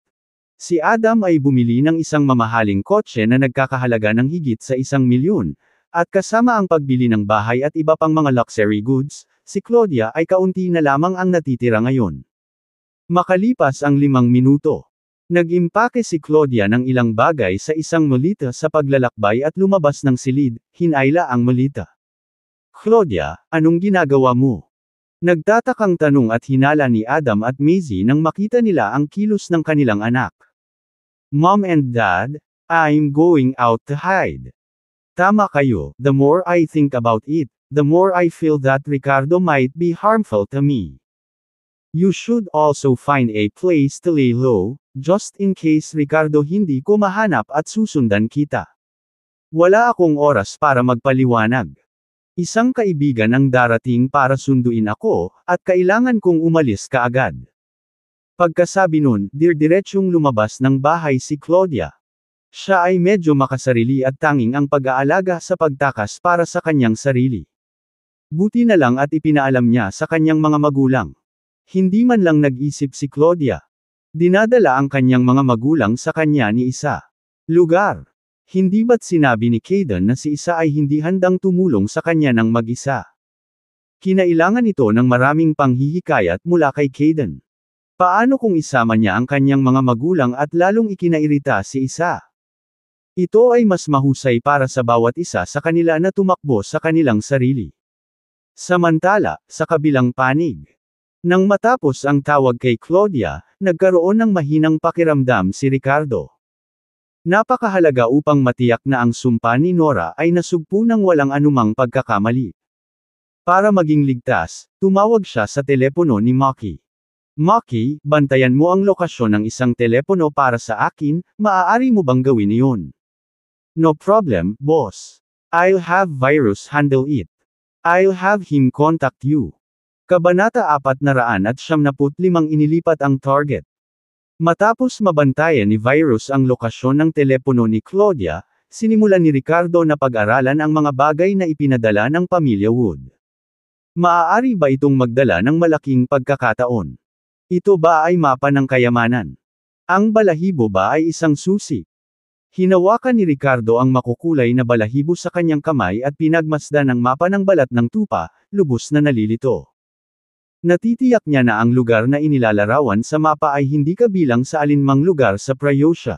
si Adam ay bumili ng isang mamahaling kotse na nagkakahalaga ng higit sa 1 milyon, at kasama ang pagbili ng bahay at iba pang mga luxury goods, si Claudia ay kaunti na lamang ang natitira ngayon. Makalipas ang 5 minuto. Nag-impake si Claudia ng ilang bagay sa isang malita sa paglalakbay at lumabas ng silid, hinayla ang malita. Claudia, anong ginagawa mo? Nagtatakang tanong at hinala ni Adam at Maisie nang makita nila ang kilos ng kanilang anak. Mom and Dad, I'm going out to hide. Tama kayo, the more I think about it, the more I feel that Ricardo might be harmful to me. You should also find a place to lay low, just in case Ricardo hindi ko mahanap at susundan kita. Wala akong oras para magpaliwanag. Isang kaibigan ang darating para sunduin ako, at kailangan kong umalis kaagad. Pagkasabi nun, diretsyong lumabas ng bahay si Claudia. Siya ay medyo makasarili at tanging ang pag-aalaga sa pagtakas para sa kanyang sarili. Buti na lang at ipinaalam niya sa kanyang mga magulang. Hindi man lang nag-isip si Claudia. Dinadala ang kanyang mga magulang sa kanya ni Isa. Lugar. Hindi ba't sinabi ni Kayden na si Isa ay hindi handang tumulong sa kanya ng mag-isa? Kinailangan ito ng maraming panghihikayat mula kay Kayden. Paano kung isama niya ang kanyang mga magulang at lalong ikinairita si Isa? Ito ay mas mahusay para sa bawat isa sa kanila na tumakbo sa kanilang sarili. Samantala, sa kabilang panig, nang matapos ang tawag kay Claudia, nagkaroon ng mahinang pakiramdam si Ricardo. Napakahalaga upang matiyak na ang sumpa ni Nora ay nasugpo ng walang anumang pagkakamali. Para maging ligtas, tumawag siya sa telepono ni Maki. Maki, bantayan mo ang lokasyon ng isang telepono para sa akin, maaari mo bang gawin iyon? No problem, boss. I'll have Virus handle it. I'll have him contact you. Kabanata 475 inilipat ang target. Matapos mabantayan ni Virus ang lokasyon ng telepono ni Claudia, sinimulan ni Ricardo na pag-aralan ang mga bagay na ipinadala ng pamilya Wood. Maaari ba itong magdala ng malaking pagkakataon? Ito ba ay mapa ng kayamanan? Ang balahibo ba ay isang susi? Hinawakan ni Ricardo ang makukulay na balahibo sa kanyang kamay at pinagmasdan ang mapa ng balat ng tupa, lubos na nalilito. Natitiyak niya na ang lugar na inilalarawan sa mapa ay hindi kabilang sa alinmang lugar sa Prayosha.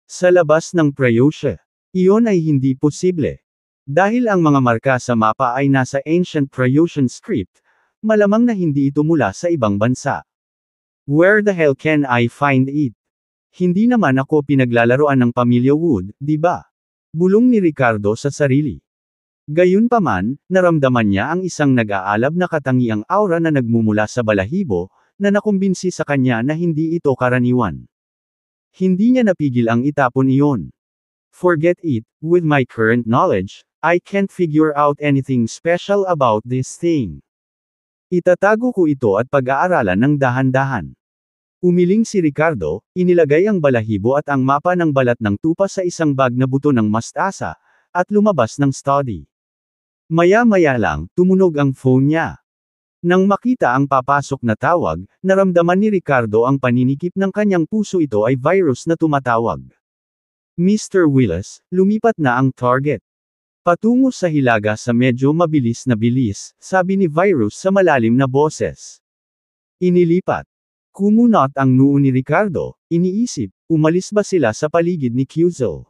Sa labas ng Prayosha, iyon ay hindi posible. Dahil ang mga marka sa mapa ay nasa ancient Prayoshan script, malamang na hindi ito mula sa ibang bansa. Where the hell can I find it? Hindi naman ako pinaglalaroan ng pamilya Wood, di ba? Bulong ni Ricardo sa sarili. Gayunpaman, naramdaman niya ang isang nag-aalab na katangiang aura na nagmumula sa balahibo, na nakumbinsi sa kanya na hindi ito karaniwan. Hindi niya napigil ang itapon iyon. Forget it, with my current knowledge, I can't figure out anything special about this thing. Itatago ko ito at pag-aaralan ng dahan-dahan. Umiling si Ricardo, inilagay ang balahibo at ang mapa ng balat ng tupa sa isang bag na buto ng mastasa, at lumabas ng study. Maya-maya lang, tumunog ang phone niya. Nang makita ang papasok na tawag, naramdaman ni Ricardo ang paninikip ng kanyang puso. Ito ay Virus na tumatawag. Mr. Willis, lumipat na ang target. Patungo sa hilaga sa medyo mabilis na bilis, sabi ni Virus sa malalim na boses. Inilipat. Kumunot ang noo ni Ricardo, iniisip, umalis ba sila sa paligid ni Quetzal?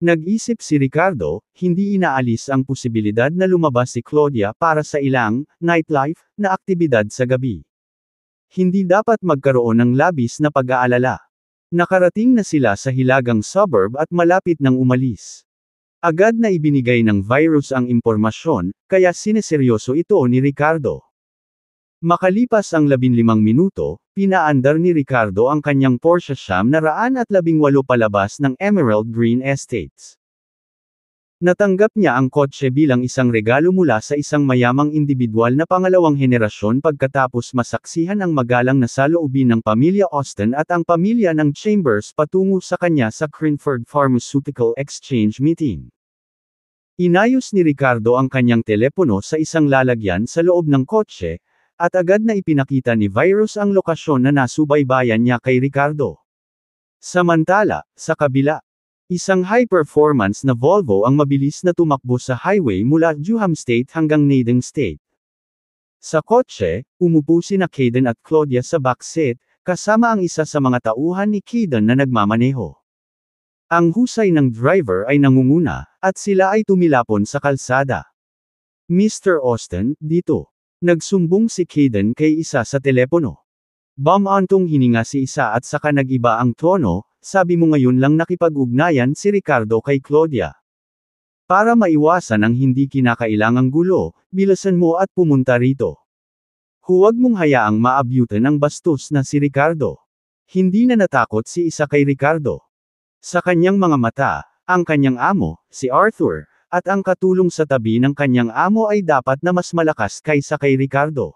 Nag-isip si Ricardo, hindi inaalis ang posibilidad na lumabas si Claudia para sa ilang nightlife na aktibidad sa gabi. Hindi dapat magkaroon ng labis na pag-aalala. Nakarating na sila sa hilagang suburb at malapit nang umalis. Agad na ibinigay ng Virus ang impormasyon, kaya sineseryoso ito ni Ricardo. Makalipas ang 15 minuto, pinaandar ni Ricardo ang kanyang Porsche 918 palabas ng Emerald Green Estates. Natanggap niya ang kotse bilang isang regalo mula sa isang mayamang individual na pangalawang henerasyon pagkatapos masaksihan ang magalang na saloobin ng pamilya Austin at ang pamilya ng Chambers patungo sa kanya sa Cranford Pharmaceutical Exchange meeting. Inayos ni Ricardo ang kanyang telepono sa isang lalagyan sa loob ng kotse, at agad na ipinakita ni Virus ang lokasyon na nasubaybayan niya kay Ricardo. Samantala, sa kabila, isang high-performance na Volvo ang mabilis na tumakbo sa highway mula Durham State hanggang Naden State. Sa kotse, umupo sina Caden at Claudia sa backseat, kasama ang isa sa mga tauhan ni Caden na nagmamaneho. Ang husay ng driver ay nangunguna, at sila ay tumilapon sa kalsada. Mr. Austin, dito. Nagsumbong si Caden kay isa sa telepono. Bumantong hininga si isa at saka nag-iba ang tono, sabi mo ngayon lang nakipag-ugnayan si Ricardo kay Claudia. Para maiwasan ang hindi kinakailangang gulo, bilasan mo at pumunta rito. Huwag mong hayaang maabyutan ang bastos na si Ricardo. Hindi na natakot si isa kay Ricardo. Sa kanyang mga mata, ang kanyang amo, si Arthur, at ang katulong sa tabi ng kanyang amo ay dapat na mas malakas kaysa kay Ricardo.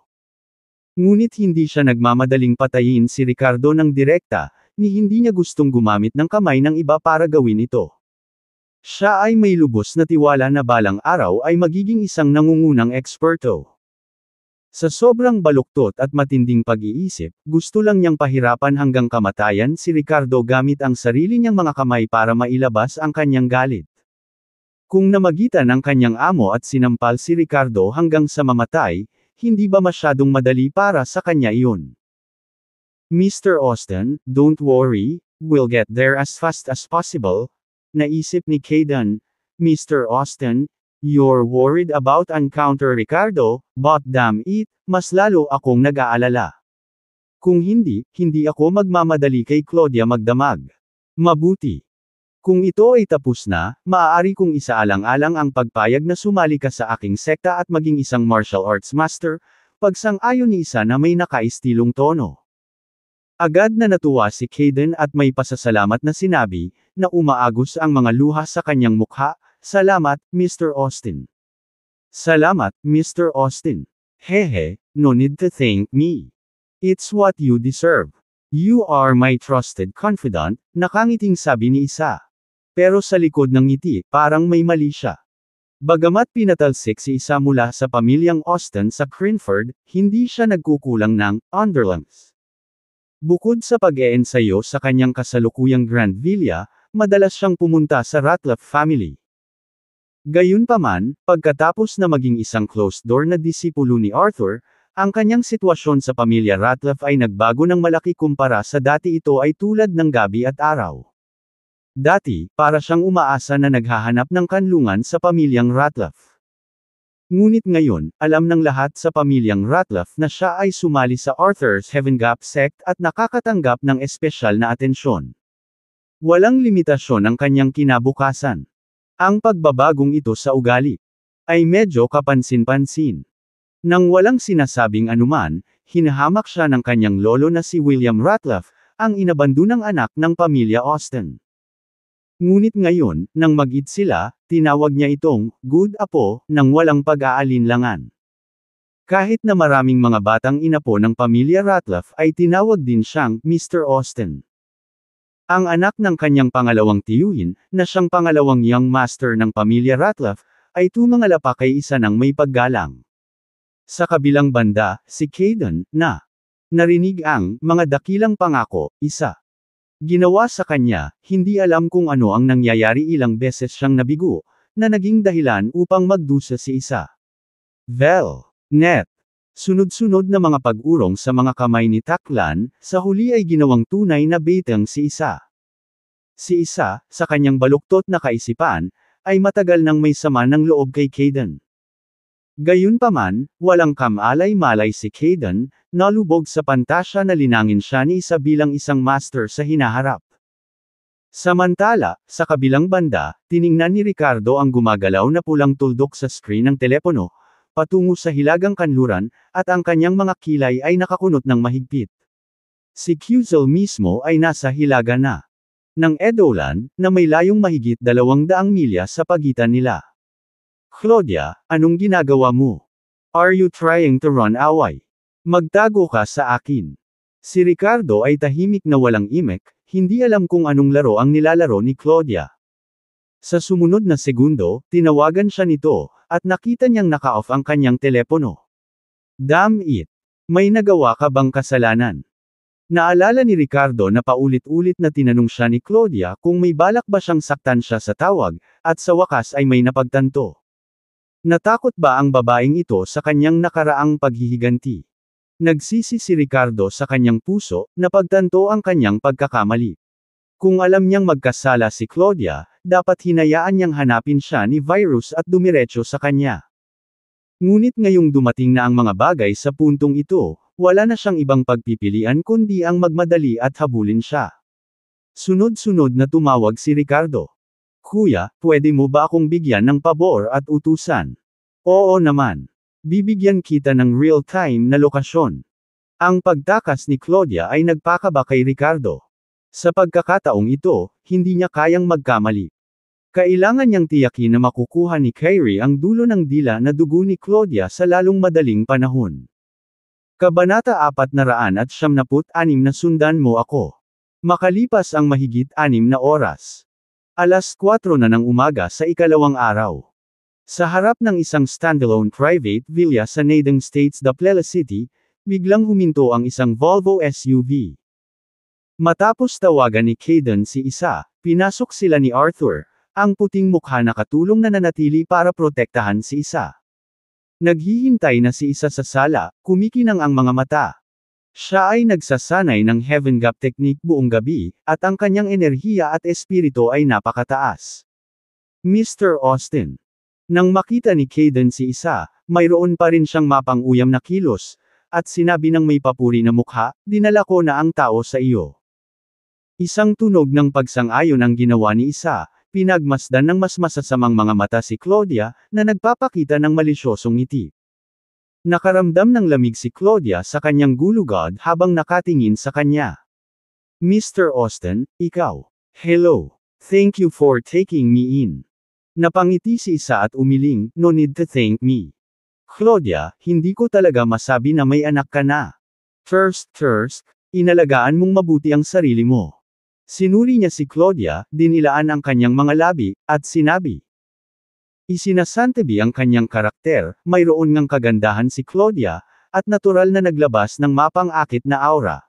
Ngunit hindi siya nagmamadaling patayin si Ricardo ng direkta, ni hindi niya gustong gumamit ng kamay ng iba para gawin ito. Siya ay may lubos na tiwala na balang araw ay magiging isang nangungunang eksperto. Sa sobrang baluktot at matinding pag-iisip, gusto lang niyang pahirapan hanggang kamatayan si Ricardo gamit ang sarili niyang mga kamay para mailabas ang kanyang galit. Kung namagitan ang kanyang amo at sinampal si Ricardo hanggang sa mamatay, hindi ba masyadong madali para sa kanya iyon? Mr. Austin, don't worry, we'll get there as fast as possible. naisip ni Kayden. Mr. Austin, you're worried about encounter Ricardo, but damn it, mas lalo akong nag-aalala. Kung hindi ako magmamadali kay Claudia magdamag. Mabuti. Kung ito ay tapos na, maaari kong isaalang-alang ang pagpayag na sumali ka sa aking sekta at maging isang martial arts master, pagsang-ayon ni isa na may nakaistilong tono. Agad na natuwa si Kayden at may pasasalamat na sinabi, na umaagos ang mga luha sa kanyang mukha, "Salamat, Mr. Austin." "Salamat, Mr. Austin. Hehe, no need to thank me. It's what you deserve. You are my trusted confidant," nakangiting sabi ni isa. Pero sa likod ng ngiti, parang may mali siya. Bagamat pinatalsik si isa mula sa pamilyang Austin sa Crinford, hindi siya nagkukulang ng underlings. Bukod sa pag-eensayo sa kanyang kasalukuyang Grand Villa, madalas siyang pumunta sa Ratliff family. Gayunpaman, pagkatapos na maging isang closed-door na disipulo ni Arthur, ang kanyang sitwasyon sa pamilya Ratliff ay nagbago ng malaki kumpara sa dati. Ito ay tulad ng gabi at araw. Dati, para siyang umaasa na naghahanap ng kanlungan sa pamilyang Ratliff. Ngunit ngayon, alam ng lahat sa pamilyang Ratliff na siya ay sumali sa Arthur's Heaven Gap sect at nakakatanggap ng espesyal na atensyon. Walang limitasyon ang kanyang kinabukasan. Ang pagbabagong ito sa ugali ay medyo kapansin-pansin. Nang walang sinasabing anuman, hinahamak siya ng kanyang lolo na si William Ratliff, ang inabandunang anak ng pamilya Austin. Ngunit ngayon, nang mag-it sila, tinawag niya itong good apo nang walang pag-aalinlangan. Kahit na maraming mga batang inapo ng pamilya Ratliff ay tinawag din siyang Mr. Austin. Ang anak ng kanyang pangalawang tiyuhin, na siyang pangalawang young master ng pamilya Ratliff, ay tumangala kay isa ng may paggalang. Sa kabilang banda, si Kayden, na narinig ang mga dakilang pangako, isa. Ginawa sa kanya, hindi alam kung ano ang nangyayari, ilang beses siyang nabigo, na naging dahilan upang magdusa si isa. Net. Sunod-sunod na mga pag-urong sa mga kamay ni Taklan, sa huli ay ginawang tunay na betang si isa. Si isa, sa kanyang baluktot na kaisipan, ay matagal nang may sama ng loob kay Kayden. Gayunpaman, walang kamalay-malay si Kayden, nalubog sa pantasya na linangin siya ni isa bilang isang master sa hinaharap. Samantala, sa kabilang banda, tiningnan ni Ricardo ang gumagalaw na pulang tuldok sa screen ng telepono, patungo sa hilagang kanluran, at ang kanyang mga kilay ay nakakunot ng mahigpit. Si Quetzal mismo ay nasa hilaga na ng Edolan, na may layong mahigit 200 milya sa pagitan nila. "Claudia, anong ginagawa mo? Are you trying to run away? Magtago ka sa akin." Si Ricardo ay tahimik na walang imek, hindi alam kung anong laro ang nilalaro ni Claudia. Sa sumunod na segundo, tinawagan siya nito, at nakita niyang naka-off ang kanyang telepono. Damn it! May nagawa ka bang kasalanan? Naalala ni Ricardo na paulit-ulit na tinanong siya ni Claudia kung may balak ba siyang saktan siya sa tawag, at sa wakas ay may napagtanto. Natakot ba ang babaeng ito sa kanyang nakaraang paghihiganti? Nagsisi si Ricardo sa kanyang puso, na pagtanto ang kanyang pagkakamali. Kung alam niyang magkasala si Claudia, dapat hinayaan niyang hanapin siya ni Virus at dumiretso sa kanya. Ngunit ngayong dumating na ang mga bagay sa puntong ito, wala na siyang ibang pagpipilian kundi ang magmadali at habulin siya. Sunod-sunod na tumawag si Ricardo. "Kuya, pwede mo ba akong bigyan ng pabor at utusan?" "Oo naman. Bibigyan kita ng real-time na lokasyon." Ang pagtakas ni Claudia ay nagpakaba kay Ricardo. Sa pagkakataong ito, hindi niya kayang magkamali. Kailangan niyang tiyakin na makukuha ni Kyrie ang dulo ng dila na dugo ni Claudia sa lalong madaling panahon. Kabanata 496 na sundan mo ako. Makalipas ang mahigit 6 na oras. 4:00 na ng umaga sa ikalawang araw. Sa harap ng isang standalone private villa sa Nading States Daplela City, biglang huminto ang isang Volvo SUV. Matapos tawagan ni Kayden si isa, pinasok sila ni Arthur, ang puting mukha na katulong na nanatili para protektahan si isa. Naghihintay na si isa sa sala, kumikinang ang mga mata. Siya ay nagsasanay ng Heaven Gap technique buong gabi, at ang kanyang enerhiya at espiritu ay napakataas. Mr. Austin. Nang makita ni Caden si Isa, mayroon pa rin siyang mapang-uyam na kilos, at sinabi ng may papuri na mukha, dinala ko na ang tao sa iyo. Isang tunog ng pagsang-ayon ang ginawa ni Isa, pinagmasdan ng mas masasamang mga mata si Claudia, na nagpapakita ng malisyosong ngiti. Nakaramdam ng lamig si Claudia sa kanyang gulugod habang nakatingin sa kanya. Mr. Austin, ikaw. Hello. Thank you for taking me in. Napangiti si Isa at umiling, no need to thank me. Claudia, hindi ko talaga masabi na may anak ka na. First, inalagaan mong mabuti ang sarili mo. Sinuri niya si Claudia, dinilaan ang kanyang mga labi, at sinabi. Isinasantabi ang kanyang karakter, mayroon ngang kagandahan si Claudia, at natural na naglabas ng mapang-akit na aura.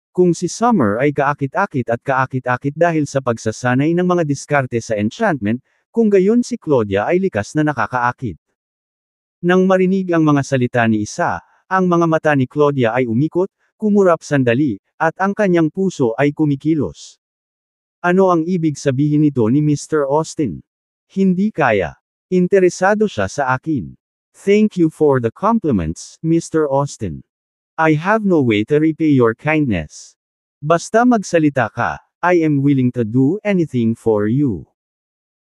Kung si Summer ay kaakit-akit at kaakit-akit dahil sa pagsasanay ng mga diskarte sa enchantment, kung gayon si Claudia ay likas na nakakaakit. Nang marinig ang mga salita ni Isa, ang mga mata ni Claudia ay umikot, kumurap sandali, at ang kanyang puso ay kumikilos. Ano ang ibig sabihin nito ni Mr. Austin? Hindi kaya. Interesado siya sa akin. Thank you for the compliments, Mr. Austin. I have no way to repay your kindness. Basta magsalita ka, I am willing to do anything for you.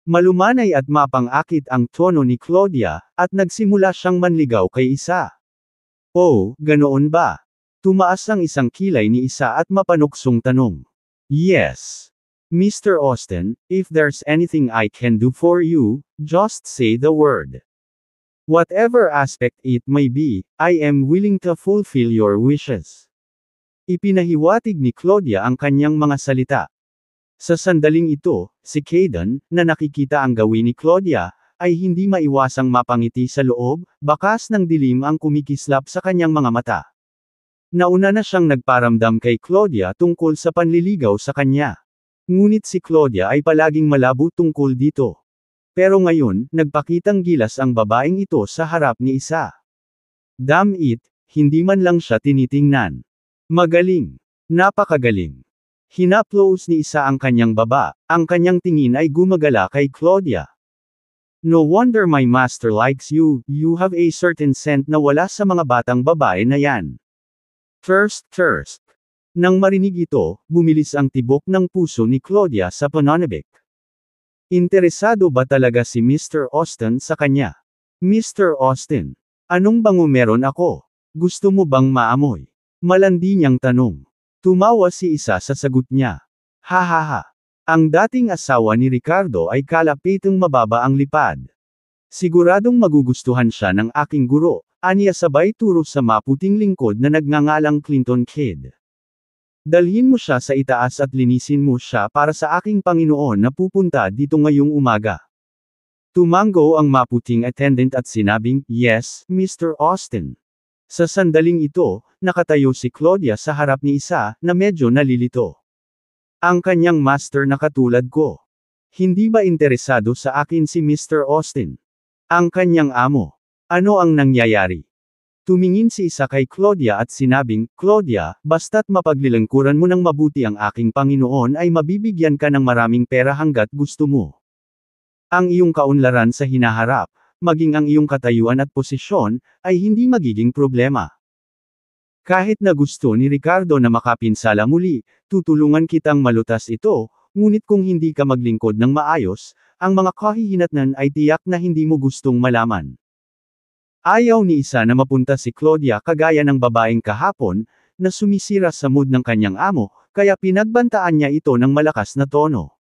Malumanay at mapang-akit ang tono ni Claudia, at nagsimula siyang manligaw kay Isa. Oh, ganoon ba? Tumaas ang isang kilay ni Isa at mapanuksong tanong. Yes. Mr. Austin, if there's anything I can do for you, just say the word. Whatever aspect it may be, I am willing to fulfill your wishes. Ipinahiwatig ni Claudia ang kanyang mga salita. Sa sandaling ito, si Caden, na nakikita ang gawin ni Claudia, ay hindi maiwasang mapangiti sa loob, bakas ng dilim ang kumikislap sa kanyang mga mata. Nauna na siyang nagparamdam kay Claudia tungkol sa panliligaw sa kanya. Ngunit si Claudia ay palaging malabo tungkol dito. Pero ngayon, nagpakitang gilas ang babaeng ito sa harap ni Isa. Damn it, hindi man lang siya tinitingnan. Magaling. Napakagaling. Hinaplos ni Isa ang kanyang baba, ang kanyang tingin ay gumagala kay Claudia. No wonder my master likes you, you have a certain scent na wala sa mga batang babae na yan. First. Nang marinig ito, bumilis ang tibok ng puso ni Claudia sa pananabik. Interesado ba talaga si Mr. Austin sa kanya? Mr. Austin, anong bango meron ako? Gusto mo bang maamoy? Malandi niyang tanong. Tumawa si Isa sa sagot niya. Hahaha. Ang dating asawa ni Ricardo ay kalapitang mababa ang lipad. Siguradong magugustuhan siya ng aking guro, aniya sabay turo sa maputing lingkod na nagngangalang Clinton Kid. Dalhin mo siya sa itaas at linisin mo siya para sa aking Panginoon na pupunta dito ngayong umaga. Tumango ang maputing attendant at sinabing, Yes, Mr. Austin. Sa sandaling ito, nakatayo si Claudia sa harap ni Isa, na medyo nalilito. Ang kanyang master na katulad ko. Hindi ba interesado sa akin si Mr. Austin? Ang kanyang amo. Ano ang nangyayari? Tumingin si Isa kay Claudia at sinabing, Claudia, basta't mapaglilingkuran mo ng mabuti ang aking Panginoon ay mabibigyan ka ng maraming pera hanggat gusto mo. Ang iyong kaunlaran sa hinaharap, maging ang iyong katayuan at posisyon, ay hindi magiging problema. Kahit na gusto ni Ricardo na makapinsala muli, tutulungan kitang malutas ito, ngunit kung hindi ka maglingkod ng maayos, ang mga kahihinatnan ay tiyak na hindi mo gustong malaman. Ayaw ni Isa na mapunta si Claudia kagaya ng babaeng kahapon, na sumisira sa mood ng kanyang amo, kaya pinagbantaan niya ito ng malakas na tono.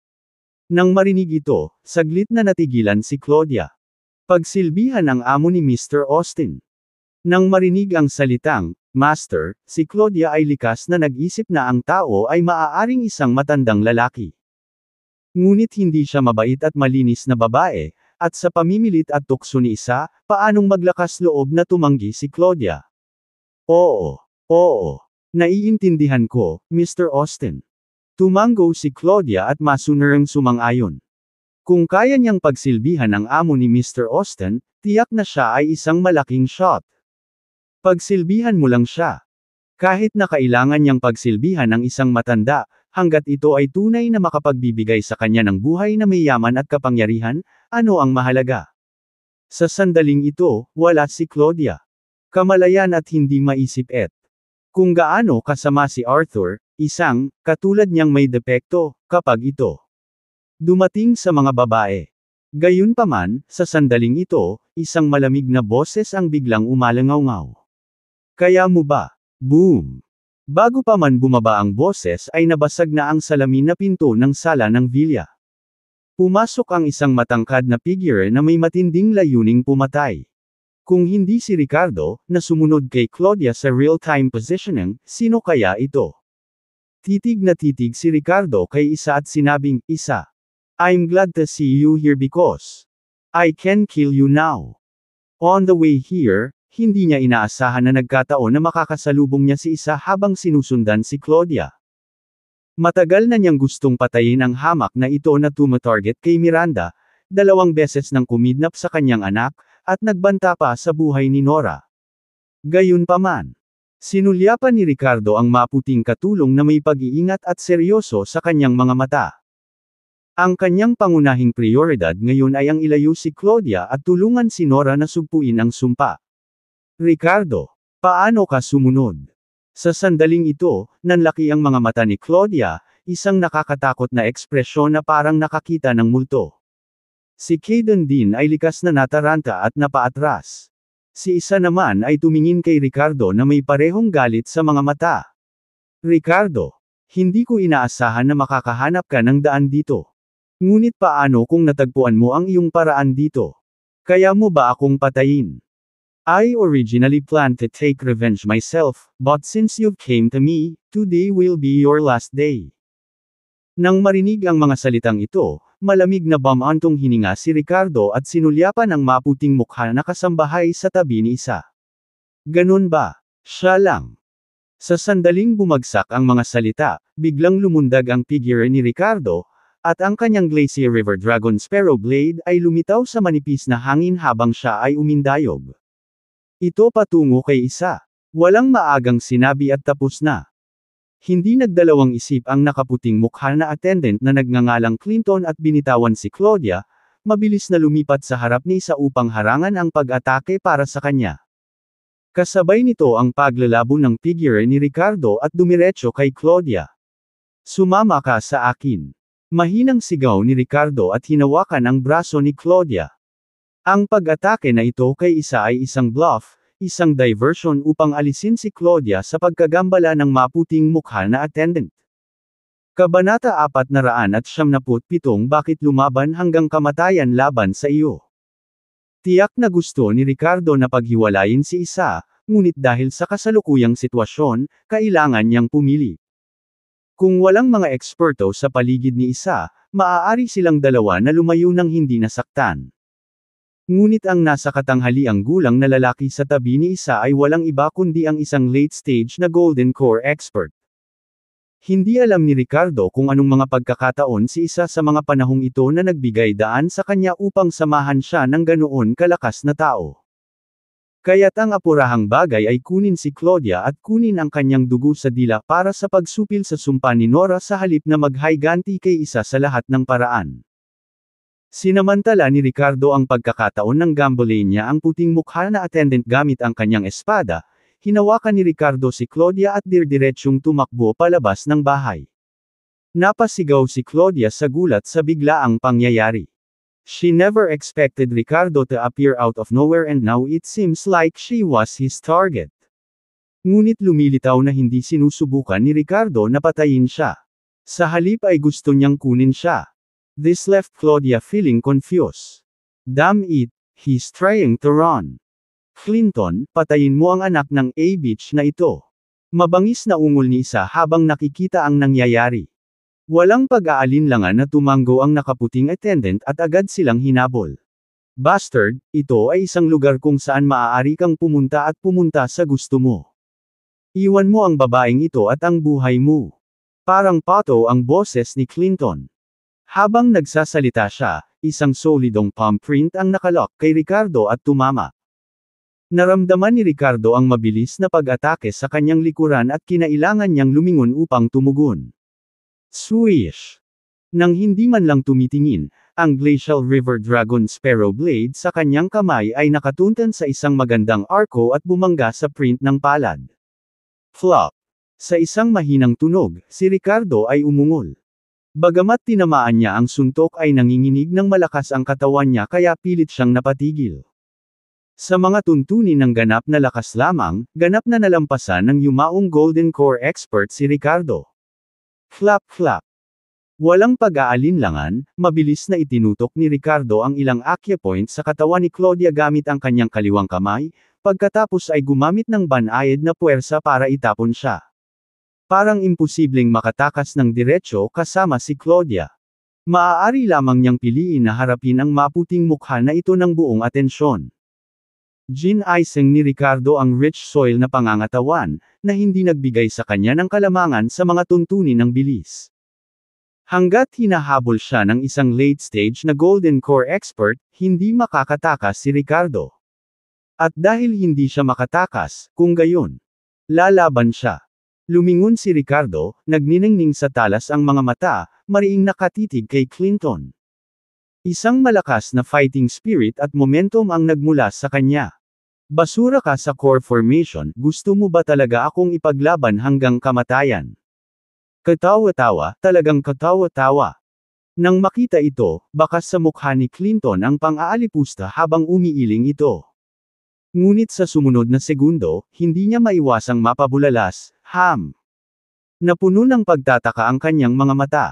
Nang marinig ito, saglit na natigilan si Claudia. Pagsilbihan ang amo ni Mr. Austin. Nang marinig ang salitang, Master, si Claudia ay likas na nag-isip na ang tao ay maaaring isang matandang lalaki. Ngunit hindi siya mabait at malinis na babae, at sa pamimilit at tukso ni Isa, paanong maglakas loob na tumanggi si Claudia? Oo, naiintindihan ko, Mr. Austin. Tumango si Claudia at masunarang sumang-ayon. Kung kaya niyang pagsilbihan ang amo ni Mr. Austin, tiyak na siya ay isang malaking shot. Pagsilbihan mo lang siya. Kahit na kailangan niyang pagsilbihan ng isang matanda, hanggat ito ay tunay na makapagbibigay sa kanya ng buhay na may yaman at kapangyarihan, ano ang mahalaga? Sa sandaling ito, wala si Claudia. Kamalayan at hindi maisip kung gaano kasama si Arthur, isang, katulad niyang may depekto, kapag ito dumating sa mga babae. Gayunpaman, sa sandaling ito, isang malamig na boses ang biglang umalangaw-ngaw. Kaya mo ba? Boom! Bago pa man bumaba ang boses ay nabasag na ang salamin na pinto ng sala ng villa. Pumasok ang isang matangkad na figure na may matinding layuning pumatay. Kung hindi si Ricardo, na sumunod kay Claudia sa real-time positioning, sino kaya ito? Titig na titig si Ricardo kay Isa at sinabing, Isa. I'm glad to see you here because I can kill you now. On the way here, hindi niya inaasahan na nagkataon na makakasalubong niya si Isa habang sinusundan si Claudia. Matagal na niyang gustong patayin ang hamak na ito na tumatarget kay Miranda, 2 beses nang kumidnap sa kanyang anak, at nagbanta pa sa buhay ni Nora. Gayunpaman, sinulyapan ni Ricardo ang maputing katulong na may pag-iingat at seryoso sa kanyang mga mata. Ang kanyang pangunahing prioridad ngayon ay ang ilayo si Claudia at tulungan si Nora na sugpuin ang sumpa. Ricardo, paano ka sumunod? Sa sandaling ito, nanlaki ang mga mata ni Claudia, isang nakakatakot na ekspresyon na parang nakakita ng multo. Si Caden din ay likas na nataranta at napaatras. Si Isa naman ay tumingin kay Ricardo na may parehong galit sa mga mata. Ricardo, hindi ko inaasahan na makakahanap ka ng daan dito. Ngunit paano kung natagpuan mo ang iyong paraan dito? Kaya mo ba akong patayin? I originally planned to take revenge myself, but since you came to me, today will be your last day. Nang marinig ang mga salitang ito, malamig na bumantong hininga si Ricardo at sinulyapan ang maputing mukha na kasambahay sa tabi ni Isa. Ganun ba? Siya lang. Sa sandaling bumagsak ang mga salita, biglang lumundag ang figure ni Ricardo, at ang kanyang Glacier River Dragon Sparrow Blade ay lumitaw sa manipis na hangin habang siya ay umindayog. Ito patungo kay Isa. Walang maagang sinabi at tapos na. Hindi nagdalawang isip ang nakaputing mukha na attendant na nagngangalang Clinton at binitawan si Claudia, mabilis na lumipat sa harap ni Isa upang harangan ang pag-atake para sa kanya. Kasabay nito ang paglalabo ng figure ni Ricardo at dumiretso kay Claudia. Sumama ka sa akin. Mahinang sigaw ni Ricardo at hinawakan ang braso ni Claudia. Ang pag-atake na ito kay Isa ay isang bluff, isang diversion upang alisin si Claudia sa pagkagambala ng maputing mukha na attendant. Kabanata 497 Bakit lumaban hanggang kamatayan laban sa iyo? Tiyak na gusto ni Ricardo na paghiwalayin si Isa, ngunit dahil sa kasalukuyang sitwasyon, kailangan niyang pumili. Kung walang mga eksperto sa paligid ni Isa, maaari silang dalawa na lumayo nang hindi nasaktan. Ngunit ang nasa katanghaliang gulang na lalaki sa tabi ni Isa ay walang iba kundi ang isang late-stage na Golden Core expert. Hindi alam ni Ricardo kung anong mga pagkakataon si Isa sa mga panahong ito na nagbigay daan sa kanya upang samahan siya ng ganoon kalakas na tao. Kaya't ang apurahang bagay ay kunin si Claudia at kunin ang kanyang dugo sa dila para sa pagsupil sa sumpa ni Nora sa halip na maghiganti kay Isa sa lahat ng paraan. Sinamantala ni Ricardo ang pagkakataon ng gambolain niya ang puting mukha na attendant gamit ang kanyang espada, hinawakan ni Ricardo si Claudia at dirdiretsyong tumakbo palabas ng bahay. Napasigaw si Claudia sa gulat sa biglaang pangyayari. She never expected Ricardo to appear out of nowhere and now it seems like she was his target. Ngunit lumilitaw na hindi sinusubukan ni Ricardo na patayin siya. Sa halip ay gusto niyang kunin siya. This left Claudia feeling confused. Damn it, he's trying to run. Clinton, patayin mo ang anak ng A-bitch na ito. Mabangis na ungol ni Isa habang nakikita ang nangyayari. Walang pag-aalinlangan na tumango ang nakaputing attendant at agad silang hinabol. Bastard, ito ay isang lugar kung saan maaari kang pumunta at pumunta sa gusto mo. Iwan mo ang babaeng ito at ang buhay mo. Parang pato ang boses ni Clinton. Habang nagsasalita siya, isang solidong palm print ang nakalok kay Ricardo at tumama. Naramdaman ni Ricardo ang mabilis na pag-atake sa kanyang likuran at kinailangan niyang lumingon upang tumugon. Swish! Nang hindi man lang tumitingin, ang Glacial River Dragon Sparrow Blade sa kanyang kamay ay nakatuntan sa isang magandang arko at bumangga sa print ng palad. Flop! Sa isang mahinang tunog, si Ricardo ay umungol. Bagamat tinamaan niya ang suntok ay nanginginig ng malakas ang katawan niya kaya pilit siyang napatigil. Sa mga tuntunin ng ganap na lakas lamang, ganap na nalampasan ng yumaong Golden Core expert si Ricardo. Flap flap. Walang pag-aalinlangan, mabilis na itinutok ni Ricardo ang ilang acupoint sa katawan ni Claudia gamit ang kanyang kaliwang kamay, pagkatapos ay gumamit ng banayad na puwersa para itapon siya. Parang imposibleng makatakas ng diretsyo kasama si Claudia. Maaari lamang niyang piliin na harapin ang maputing mukha na ito ng buong atensyon. Ginaising ni Ricardo ang rich soil na pangangatawan, na hindi nagbigay sa kanya ng kalamangan sa mga tuntunin ng bilis. Hanggat hinahabol siya ng isang late-stage na Golden Core expert, hindi makakatakas si Ricardo. At dahil hindi siya makatakas, kung gayon, lalaban siya. Lumingon si Ricardo, nagniningning sa talas ang mga mata, mariing nakatitig kay Clinton. Isang malakas na fighting spirit at momentum ang nagmula sa kanya. Basura ka sa core formation, gusto mo ba talaga akong ipaglaban hanggang kamatayan? Katawa-tawa, talagang katawa-tawa. Nang makita ito, bakas sa mukha ni Clinton ang pang-aalipusta habang umiiling ito. Ngunit sa sumunod na segundo, hindi niya maiwasang mapabulalas, Napuno ng pagtataka ang kanyang mga mata.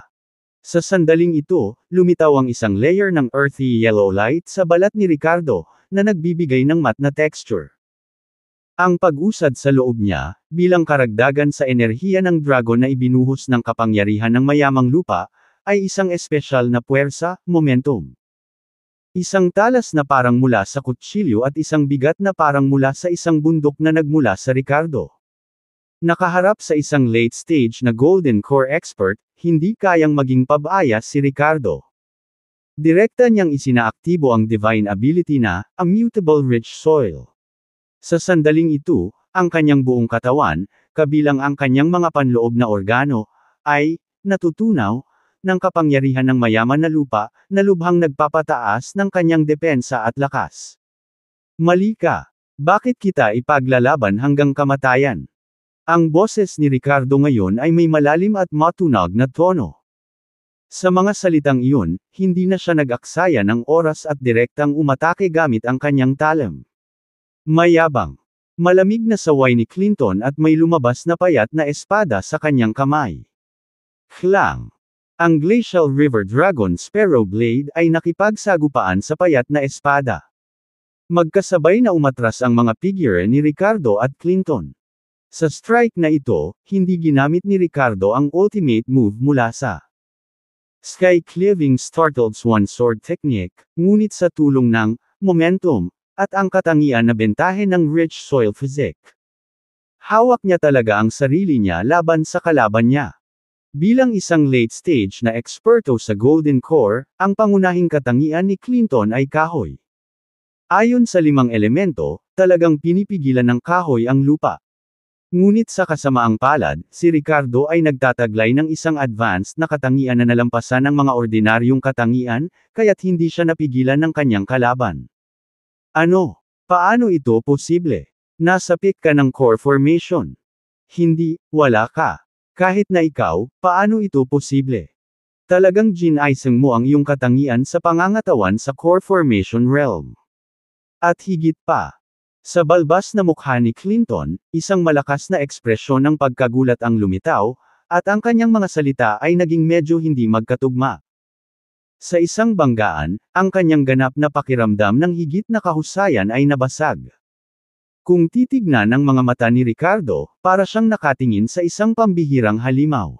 Sa sandaling ito, lumitaw ang isang layer ng earthy yellow light sa balat ni Ricardo, na nagbibigay ng matte na texture. Ang pag-usad sa loob niya, bilang karagdagan sa enerhiya ng dragon na ibinuhos ng kapangyarihan ng mayamang lupa, ay isang espesyal na puwersa, momentum. Isang talas na parang mula sa kutsilyo at isang bigat na parang mula sa isang bundok na nagmula sa Ricardo. Nakaharap sa isang late-stage na Golden Core expert, hindi kayang maging pabaya si Ricardo. Direkta niyang isinaaktibo ang divine ability na, Immutable Rich Soil. Sa sandaling ito, ang kanyang buong katawan, kabilang ang kanyang mga panloob na organo, ay, natutunaw, ng kapangyarihan ng mayaman na lupa, na lubhang nagpapataas ng kanyang depensa at lakas. Mali ka. Bakit kita ipaglalaban hanggang kamatayan? Ang boses ni Ricardo ngayon ay may malalim at matunog na tono. Sa mga salitang iyon, hindi na siya nag-aksaya ng oras at direktang umatake gamit ang kanyang talam. Mayabang. Malamig na saway ni Clinton at may lumabas na payat na espada sa kanyang kamay. Klang. Ang Glacial River Dragon Sparrow Blade ay nakipagsagupaan sa payat na espada. Magkasabay na umatras ang mga figure ni Ricardo at Clinton. Sa strike na ito, hindi ginamit ni Ricardo ang ultimate move mula sa Sky-Cleaving Startled Swan Sword Technique, ngunit sa tulong ng momentum at ang katangian na bentahe ng rich soil physique. Hawak niya talaga ang sarili niya laban sa kalaban niya. Bilang isang late-stage na eksperto sa Golden Core, ang pangunahing katangian ni Clinton ay kahoy. Ayon sa 5 elemento, talagang pinipigilan ng kahoy ang lupa. Ngunit sa kasamaang palad, si Ricardo ay nagtataglay ng isang advanced na katangian na nalampasan ng mga ordinaryong katangian, kaya't hindi siya napigilan ng kanyang kalaban. Ano? Paano ito posible? Nasa peak ka ng core formation. Hindi, wala ka. Kahit na ikaw, paano ito posible? Talagang ginaisang mo ang iyong katangian sa pangangatawan sa core formation realm. At higit pa. Sa balbas na mukha ni Clinton, isang malakas na ekspresyon ng pagkagulat ang lumitaw, at ang kanyang mga salita ay naging medyo hindi magkatugma. Sa isang banggaan, ang kanyang ganap na pakiramdam ng higit na kahusayan ay nabasag. Kung titignan ang mga mata ni Ricardo, para siyang nakatingin sa isang pambihirang halimaw.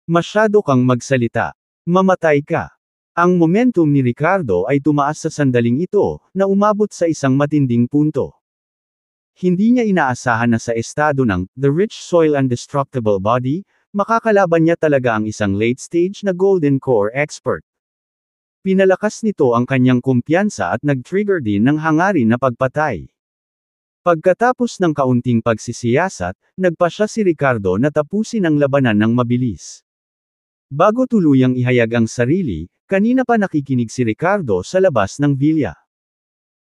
Masyado kang magsalita. Mamatay ka. Ang momentum ni Ricardo ay tumaas sa sandaling ito, na umabot sa isang matinding punto. Hindi niya inaasahan na sa estado ng The Rich Soil Indestructible Body, makakalaban niya talaga ang isang late-stage na Golden Core expert. Pinalakas nito ang kanyang kumpiyansa at nag-trigger din ng hangarin na pagpatay. Pagkatapos ng kaunting pagsisiyasat, nagpasya si Ricardo na tapusin ang labanan ng mabilis. Bago tuluyang ihayag ang sarili, kanina pa nakikinig si Ricardo sa labas ng villa.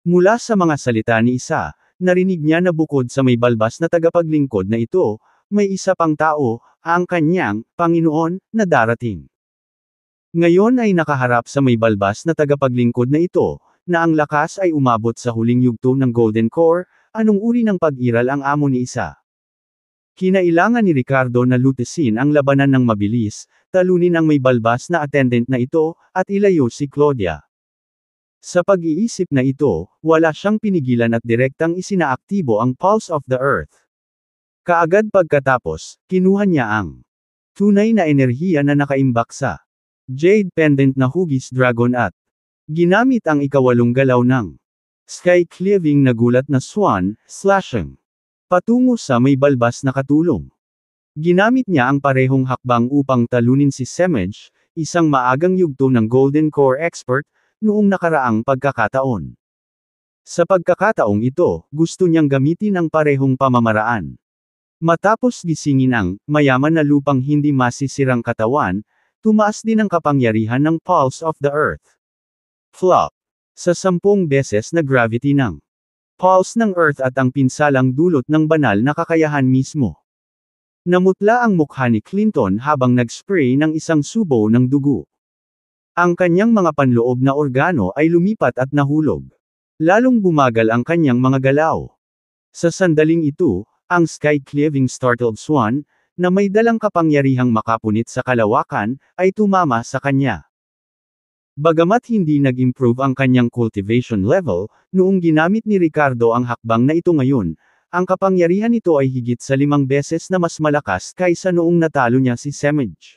Mula sa mga salita ni isa, narinig niya na bukod sa may balbas na tagapaglingkod na ito, may isa pang tao, ang kanyang Panginoon, na darating. Ngayon ay nakaharap sa may balbas na tagapaglingkod na ito, na ang lakas ay umabot sa huling yugto ng Golden Core. Anong uri ng pag-iral ang amo ni isa? Kinailangan ni Ricardo na lutesin ang labanan ng mabilis, talunin ang may balbas na attendant na ito, at ilayo si Claudia. Sa pag-iisip na ito, wala siyang pinigilan at direktang isinaaktibo ang Pulse of the Earth. Kaagad pagkatapos, kinuha niya ang tunay na enerhiya na nakaimbak sa Jade Pendant na hugis dragon at ginamit ang ikawalong galaw ng sky-cleaving na gulat na swan, slashing patungo sa may balbas na katulong. Ginamit niya ang parehong hakbang upang talunin si Semej, isang maagang yugto ng Golden Core expert, noong nakaraang pagkakataon. Sa pagkakataong ito, gusto niyang gamitin ang parehong pamamaraan. Matapos gisingin ang mayaman na lupang hindi masisirang katawan, tumaas din ang kapangyarihan ng Pulse of the Earth. Flop. Sa 10 beses na gravity ng pulse ng Earth at ang pinsalang dulot ng banal na kakayahan mismo. Namutla ang mukha ni Clinton habang nag-spray ng isang subo ng dugo. Ang kanyang mga panloob na organo ay lumipat at nahulog. Lalong bumagal ang kanyang mga galaw. Sa sandaling ito, ang sky-cleaving startled swan, na may dalang kapangyarihang makapunit sa kalawakan, ay tumama sa kanya. Bagamat hindi nag-improve ang kanyang cultivation level, noong ginamit ni Ricardo ang hakbang na ito ngayon, ang kapangyarihan nito ay higit sa 5 beses na mas malakas kaysa noong natalo niya si Semej.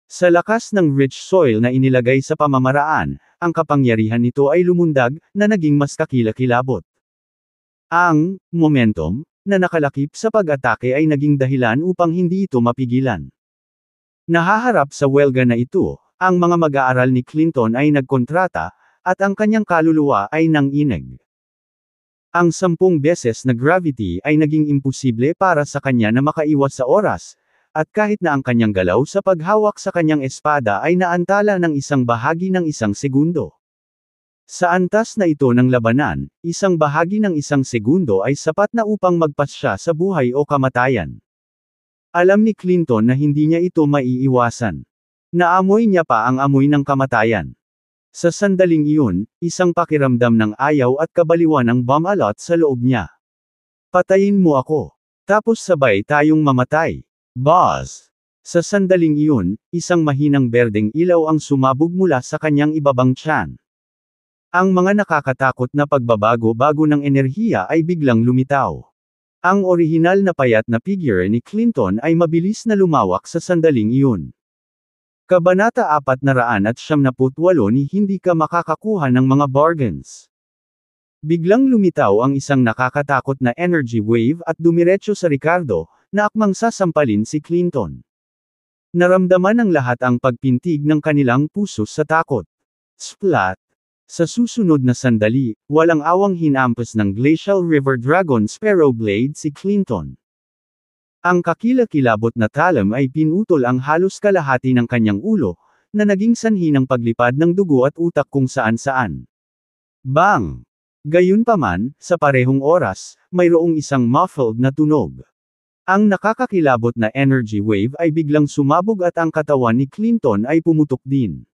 Sa lakas ng rich soil na inilagay sa pamamaraan, ang kapangyarihan nito ay lumundag, na naging mas kakilakilabot. Ang momentum na nakalakip sa pag-atake ay naging dahilan upang hindi ito mapigilan. Nahaharap sa welga na ito, ang mga mag-aaral ni Clinton ay nagkontrata, at ang kanyang kaluluwa ay nanginig. Ang 10 beses na gravity ay naging imposible para sa kanya na makaiwas sa oras, at kahit na ang kanyang galaw sa paghawak sa kanyang espada ay naantala ng isang bahagi ng 1 segundo. Sa antas na ito ng labanan, isang bahagi ng 1 segundo ay sapat na upang magpasya sa buhay o kamatayan. Alam ni Clinton na hindi niya ito maiiwasan. Naamoy niya pa ang amoy ng kamatayan. Sa sandaling iyon, isang pakiramdam ng ayaw at kabaliwan ang bumalot sa loob niya. Patayin mo ako. Tapos sabay tayong mamatay. Boss! Sa sandaling iyon, isang mahinang berdeng ilaw ang sumabog mula sa kanyang ibabang tiyan. Ang mga nakakatakot na pagbabago-bago ng enerhiya ay biglang lumitaw. Ang orihinal na payat na figure ni Clinton ay mabilis na lumawak sa sandaling iyon. Kabanata 478 ni Hindi ka makakakuha ng mga bargains. Biglang lumitaw ang isang nakakatakot na energy wave at dumiretso sa Ricardo, na akmang sasampalin si Clinton. Naramdaman ng lahat ang pagpintig ng kanilang puso sa takot. Splat! Sa susunod na sandali, walang awang hinampas ng Glacial River Dragon Sparrow Blade si Clinton. Ang kakilakilabot na talam ay pinutol ang halos kalahati ng kanyang ulo, na naging sanhi ng paglipad ng dugo at utak kung saan-saan. Bang! Gayunpaman, sa parehong oras, mayroong isang muffled na tunog. Ang nakakakilabot na energy wave ay biglang sumabog at ang katawan ni Clinton ay pumutok din.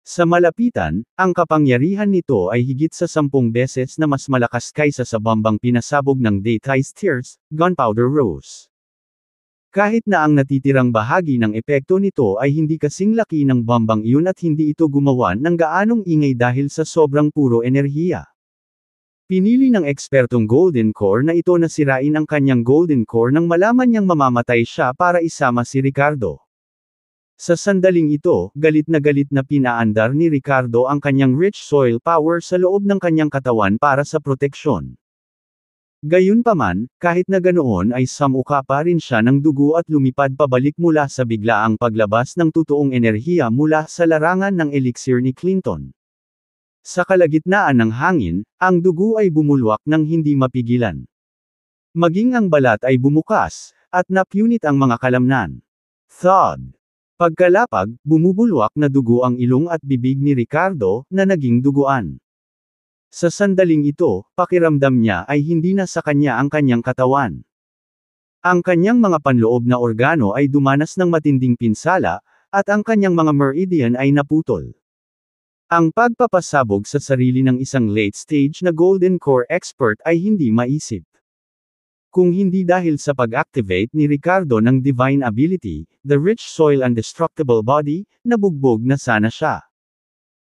Sa malapitan, ang kapangyarihan nito ay higit sa 10 beses na mas malakas kaysa sa bombang pinasabog ng Daytime Tears, Gunpowder Rose. Kahit na ang natitirang bahagi ng epekto nito ay hindi kasing laki ng bombang iyon at hindi ito gumawa ng gaanong ingay dahil sa sobrang puro enerhiya. Pinili ng ekspertong Golden Core na ito na sirain ang kanyang Golden Core nang malaman niyang mamamatay siya para isama si Ricardo. Sa sandaling ito, galit na pinaandar ni Ricardo ang kanyang rich soil power sa loob ng kanyang katawan para sa proteksyon. Gayunpaman, kahit na ganoon ay samuka pa rin siya ng dugo at lumipad pabalik mula sa biglaang paglabas ng totoong enerhiya mula sa larangan ng elixir ni Clinton. Sa kalagitnaan ng hangin, ang dugo ay bumulwak ng hindi mapigilan. Maging ang balat ay bumukas, at napunit ang mga kalamnan. Thud. Pagkalapag, bumubulwak na dugo ang ilong at bibig ni Ricardo, na naging duguan. Sa sandaling ito, pakiramdam niya ay hindi na sa kanya ang kanyang katawan. Ang kanyang mga panloob na organo ay dumanas ng matinding pinsala, at ang kanyang mga meridian ay naputol. Ang pagpapasabog sa sarili ng isang late-stage na Golden Core expert ay hindi maisip. Kung hindi dahil sa pag-activate ni Ricardo ng divine ability, the rich soil indestructible body, nabugbog na sana siya.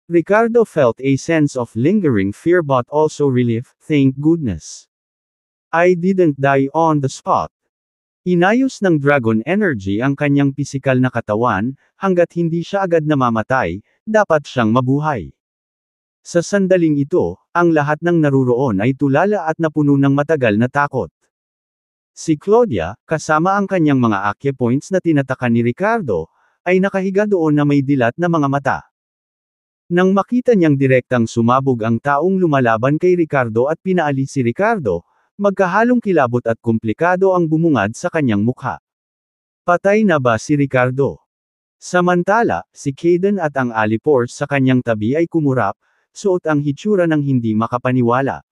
Ricardo felt a sense of lingering fear but also relief, thank goodness. I didn't die on the spot. Inayos ng Dragon Energy ang kanyang pisikal na katawan, hanggat hindi siya agad namamatay, dapat siyang mabuhay. Sa sandaling ito, ang lahat ng naruroon ay tulala at napuno ng matagal na takot. Si Claudia, kasama ang kanyang mga acupoints na tinatakan ni Ricardo, ay nakahiga doon na may dilat na mga mata. Nang makita niyang direktang sumabog ang taong lumalaban kay Ricardo at pinaalis si Ricardo, magkahalong kilabot at komplikado ang bumungad sa kanyang mukha. Patay na ba si Ricardo? Samantala, si Kayden at ang alipor sa kanyang tabi ay kumurap, suot ang hitsura ng hindi makapaniwala.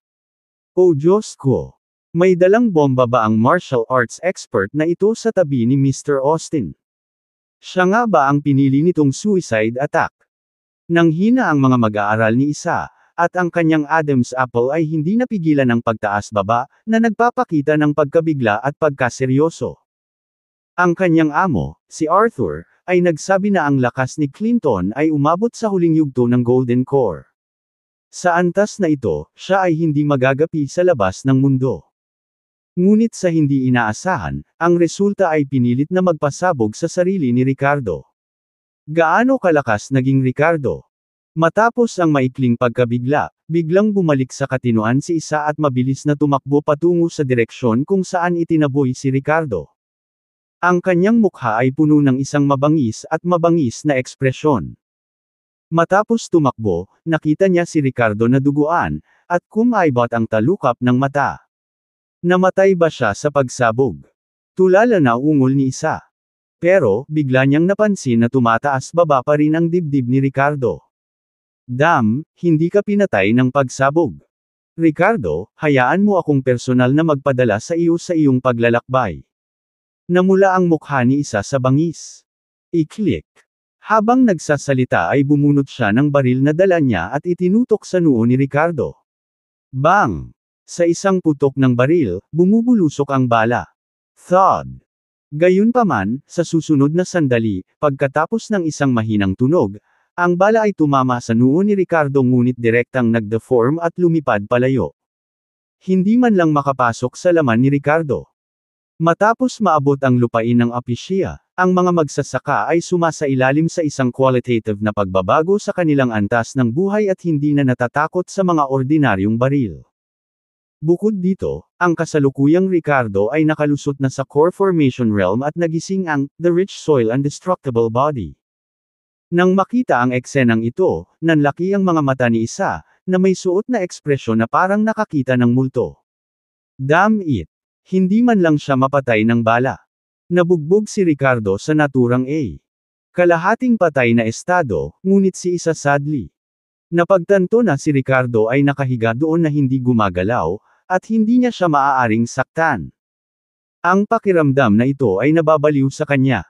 O Diyos ko! May dalang bomba ba ang martial arts expert na ito sa tabi ni Mr. Austin? Siya nga ba ang pinili nitong suicide attack? Nang hina ang mga mag-aaral ni isa, at ang kanyang Adam's apple ay hindi napigilan ng pagtaas-baba, na nagpapakita ng pagkabigla at pagkaseryoso. Ang kanyang amo, si Arthur, ay nagsabi na ang lakas ni Clinton ay umabot sa huling yugto ng Golden Core. Sa antas na ito, siya ay hindi magagapi sa labas ng mundo. Ngunit sa hindi inaasahan, ang resulta ay pinilit na magpasabog sa sarili ni Ricardo. Gaano kalakas naging Ricardo? Matapos ang maikling pagkabigla, biglang bumalik sa katinoan si isa at mabilis na tumakbo patungo sa direksyon kung saan itinaboy si Ricardo. Ang kanyang mukha ay puno ng isang mabangis na ekspresyon. Matapos tumakbo, nakita niya si Ricardo na duguan, at kumaibot ang talukap ng mata. Namatay ba siya sa pagsabog? Tulala na ungol ni isa. Pero, bigla niyang napansin na tumataas baba pa rin ang dibdib ni Ricardo. Dam, hindi ka pinatay ng pagsabog. Ricardo, hayaan mo akong personal na magpadala sa iyo sa iyong paglalakbay. Namula ang mukha ni isa sa bangis. I-click. Habang nagsasalita ay bumunot siya ng baril na dala niya at itinutok sa noo ni Ricardo. Bang! Sa isang putok ng baril, bumubulusok ang bala. Thud! Gayunpaman, sa susunod na sandali, pagkatapos ng isang mahinang tunog, ang bala ay tumama sa noo ni Ricardo ngunit direktang nag-deform at lumipad palayo. Hindi man lang makapasok sa laman ni Ricardo. Matapos maabot ang lupain ng Apisia, ang mga magsasaka ay sumasailalim sa isang qualitative na pagbabago sa kanilang antas ng buhay at hindi na natatakot sa mga ordinaryong baril. Bukod dito, ang kasalukuyang Ricardo ay nakalusot na sa core formation realm at nagising ang The Rich Soil Indestructible Body. Nang makita ang eksenang ito, nanlaki ang mga mata ni isa, na may suot na ekspresyon na parang nakakita ng multo. Damn it! Hindi man lang siya mapatay ng bala. Nabugbog si Ricardo sa naturang A. Kalahating patay na estado, ngunit si isa sadly. Napagtanto na si Ricardo ay nakahiga doon na hindi gumagalaw, at hindi niya siya maaaring saktan. Ang pakiramdam na ito ay nababaliw sa kanya.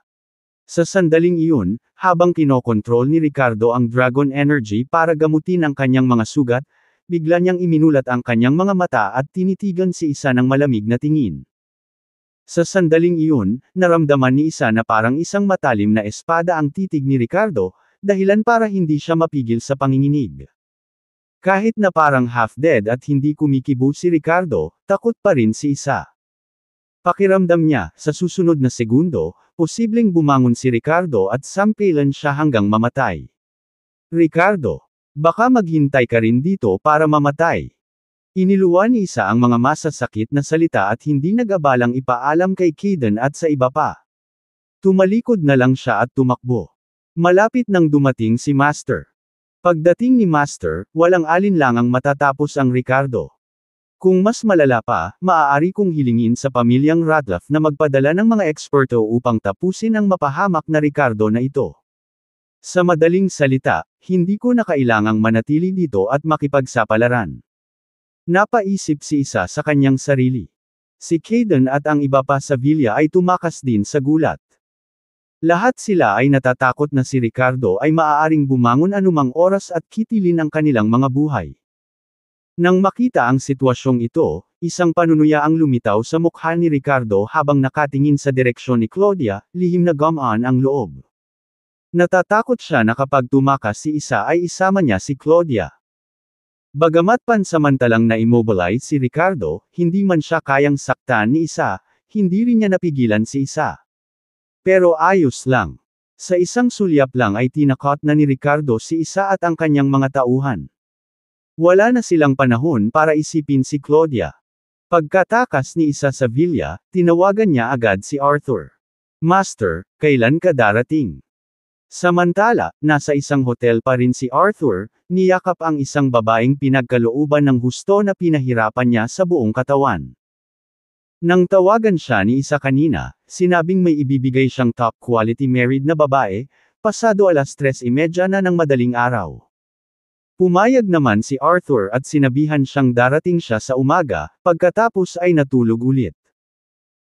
Sa sandaling iyon, habang kinokontrol ni Ricardo ang Dragon Energy para gamutin ang kanyang mga sugat, bigla niyang iminulat ang kanyang mga mata at tinitigan si isa ng malamig na tingin. Sa sandaling iyon, naramdaman ni isa na parang isang matalim na espada ang titig ni Ricardo, dahilan para hindi siya mapigil sa panginginig. Kahit na parang half-dead at hindi kumikibo si Ricardo, takot pa rin si isa. Pakiramdam niya, sa susunod na segundo, posibleng bumangon si Ricardo at sampilan siya hanggang mamatay. Ricardo, baka maghintay ka rin dito para mamatay. Iniluwa ni isa ang mga masasakit na salita at hindi nag-abalang ipaalam kay Kayden at sa iba pa. Tumalikod na lang siya at tumakbo. Malapit nang dumating si Master. Pagdating ni Master, walang alinlangang matatapos ang Ricardo. Kung mas malala pa, maaari kong hilingin sa pamilyang Ratliff na magpadala ng mga eksperto upang tapusin ang mapahamak na Ricardo na ito. Sa madaling salita, hindi ko na kailangang manatili dito at makipagsapalaran. Napaisip si Isa sa kanyang sarili. Si Kayden at ang iba pa sa villa ay tumakas din sa gulat. Lahat sila ay natatakot na si Ricardo ay maaaring bumangon anumang oras at kitilin ang kanilang mga buhay. Nang makita ang sitwasyong ito, isang panunuya ang lumitaw sa mukha ni Ricardo habang nakatingin sa direksyon ni Claudia, lihim na gumaan ang loob. Natatakot siya na kapag tumakas si Isa ay isama niya si Claudia. Bagamat pansamantalang na-immobilize si Ricardo, hindi man siya kayang saktan ni Isa, hindi rin niya napigilan si Isa. Pero ayos lang. Sa isang sulyap lang ay tinakot na ni Ricardo si Isa at ang kanyang mga tauhan. Wala na silang panahon para isipin si Claudia. Pagkatakas ni Isa sa villa, tinawagan niya agad si Arthur. Master, kailan ka darating? Samantala, nasa isang hotel pa rin si Arthur, niyakap ang isang babaeng pinagkalooban ng husto na pinahirapan niya sa buong katawan. Nang tawagan siya ni Isa kanina, sinabing may ibibigay siyang top quality married na babae, pasado 3:30 na ng madaling araw. Pumayag naman si Arthur at sinabihan siyang darating siya sa umaga, pagkatapos ay natulog ulit.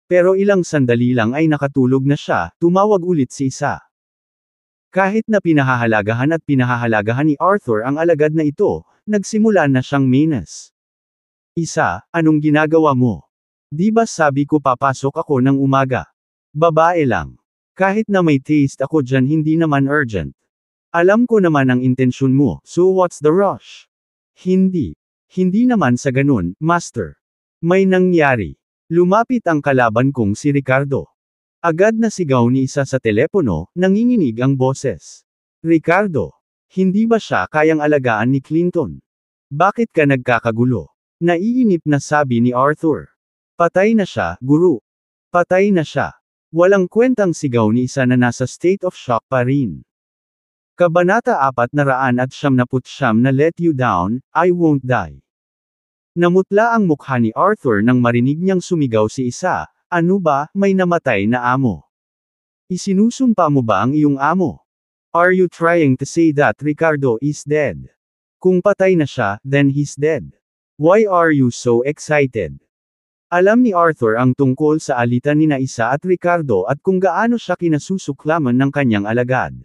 Pero ilang sandali lang ay nakatulog na siya, tumawag ulit si Isa. Kahit na pinahahalagahan ni Arthur ang alagad na ito, nagsimula na siyang menas. Isa, anong ginagawa mo? Di ba sabi ko papasok ako ng umaga? Babae lang. Kahit na may taste ako dyan hindi naman urgent. Alam ko naman ang intensyon mo, so what's the rush? Hindi. Hindi naman sa ganun, Master. May nangyari. Lumapit ang kalaban kong si Ricardo. Agad na sigaw ni Isa sa telepono, nanginginig ang boses. Ricardo. Hindi ba siya kayang alagaan ni Clinton? Bakit ka nagkakagulo? Naiinip na sabi ni Arthur. Patay na siya, guru. Patay na siya. Walang kwentang sigaw ni Isa na nasa state of shock pa rin. Kabanata 499 na Let You Down, I Won't Die. Namutla ang mukha ni Arthur nang marinig niyang sumigaw si Isa, ano ba, may namatay na amo? Isinusumpa mo ba ang iyong amo? Are you trying to say that Ricardo is dead? Kung patay na siya, then he's dead. Why are you so excited? Alam ni Arthur ang tungkol sa alitan ni Isa at Ricardo at kung gaano siya kinasusuklaman ng kanyang alagad.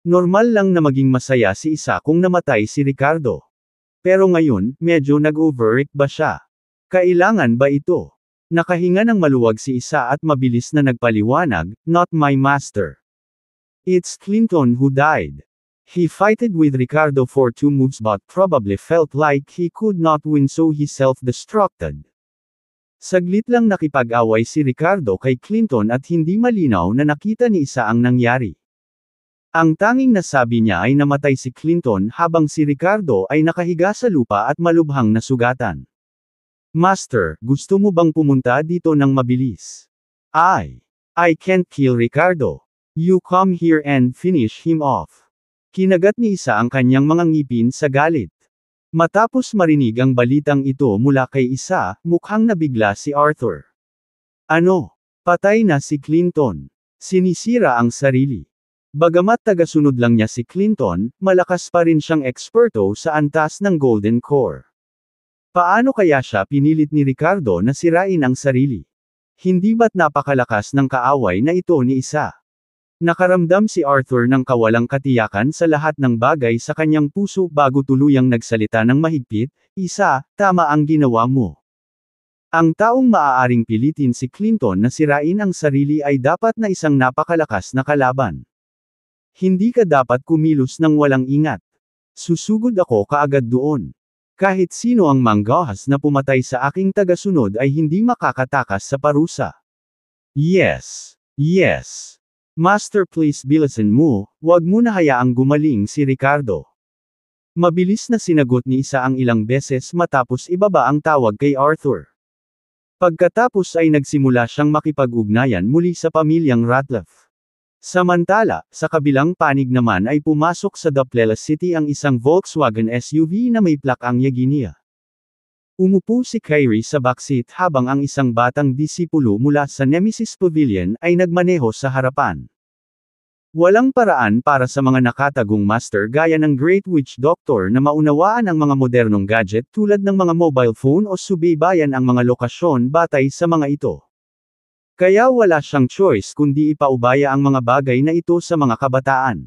Normal lang na maging masaya si Isa kung namatay si Ricardo. Pero ngayon, medyo nag-overreact ba siya? Kailangan ba ito? Nakahinga ng maluwag si Isa at mabilis na nagpaliwanag, not my master. It's Clinton who died. He fighted with Ricardo for 2 moves but probably felt like he could not win so he self-destructed. Saglit lang nakipag-away si Ricardo kay Clinton at hindi malinaw na nakita ni Isa ang nangyari. Ang tanging nasabi niya ay namatay si Clinton habang si Ricardo ay nakahiga sa lupa at malubhang nasugatan. Master, gusto mo bang pumunta dito ng mabilis? I can't kill Ricardo. You come here and finish him off. Kinagat ni Isa ang kanyang mga ngipin sa galit. Matapos marinig ang balitang ito mula kay Isa, mukhang nabigla si Arthur. Ano? Patay na si Clinton. Sinisira ang sarili. Bagamat tagasunod lang niya si Clinton, malakas pa rin siyang eksperto sa antas ng Golden Core. Paano kaya siya pinilit ni Ricardo na sirain ang sarili? Hindi ba't napakalakas ng kaaway na ito ni Isa? Nakaramdam si Arthur ng kawalang katiyakan sa lahat ng bagay sa kanyang puso bago tuluyang nagsalita ng mahigpit, Isa, tama ang ginawa mo. Ang taong maaaring pilitin si Clinton na sirain ang sarili ay dapat na isang napakalakas na kalaban. Hindi ka dapat kumilos ng walang ingat. Susugod ako kaagad doon. Kahit sino ang manggahas na pumatay sa aking tagasunod ay hindi makakatakas sa parusa. Yes. Master, please bilisan mo, wag mo na hayaang gumaling si Ricardo. Mabilis na sinagot ni Isa ang ilang beses matapos ibaba ang tawag kay Arthur. Pagkatapos ay nagsimula siyang makipag-ugnayan muli sa pamilyang Ratliff. Samantala, sa kabilang panig naman ay pumasok sa Daplela City ang isang Volkswagen SUV na may plakang Yagina. Umupo si Kyrie sa backseat habang ang isang batang disipulo mula sa Nemesis Pavilion ay nagmaneho sa harapan. Walang paraan para sa mga nakatagong master gaya ng Great Witch Doctor na maunawaan ang mga modernong gadget tulad ng mga mobile phone o subaybayan ang mga lokasyon batay sa mga ito. Kaya wala siyang choice kundi ipaubaya ang mga bagay na ito sa mga kabataan.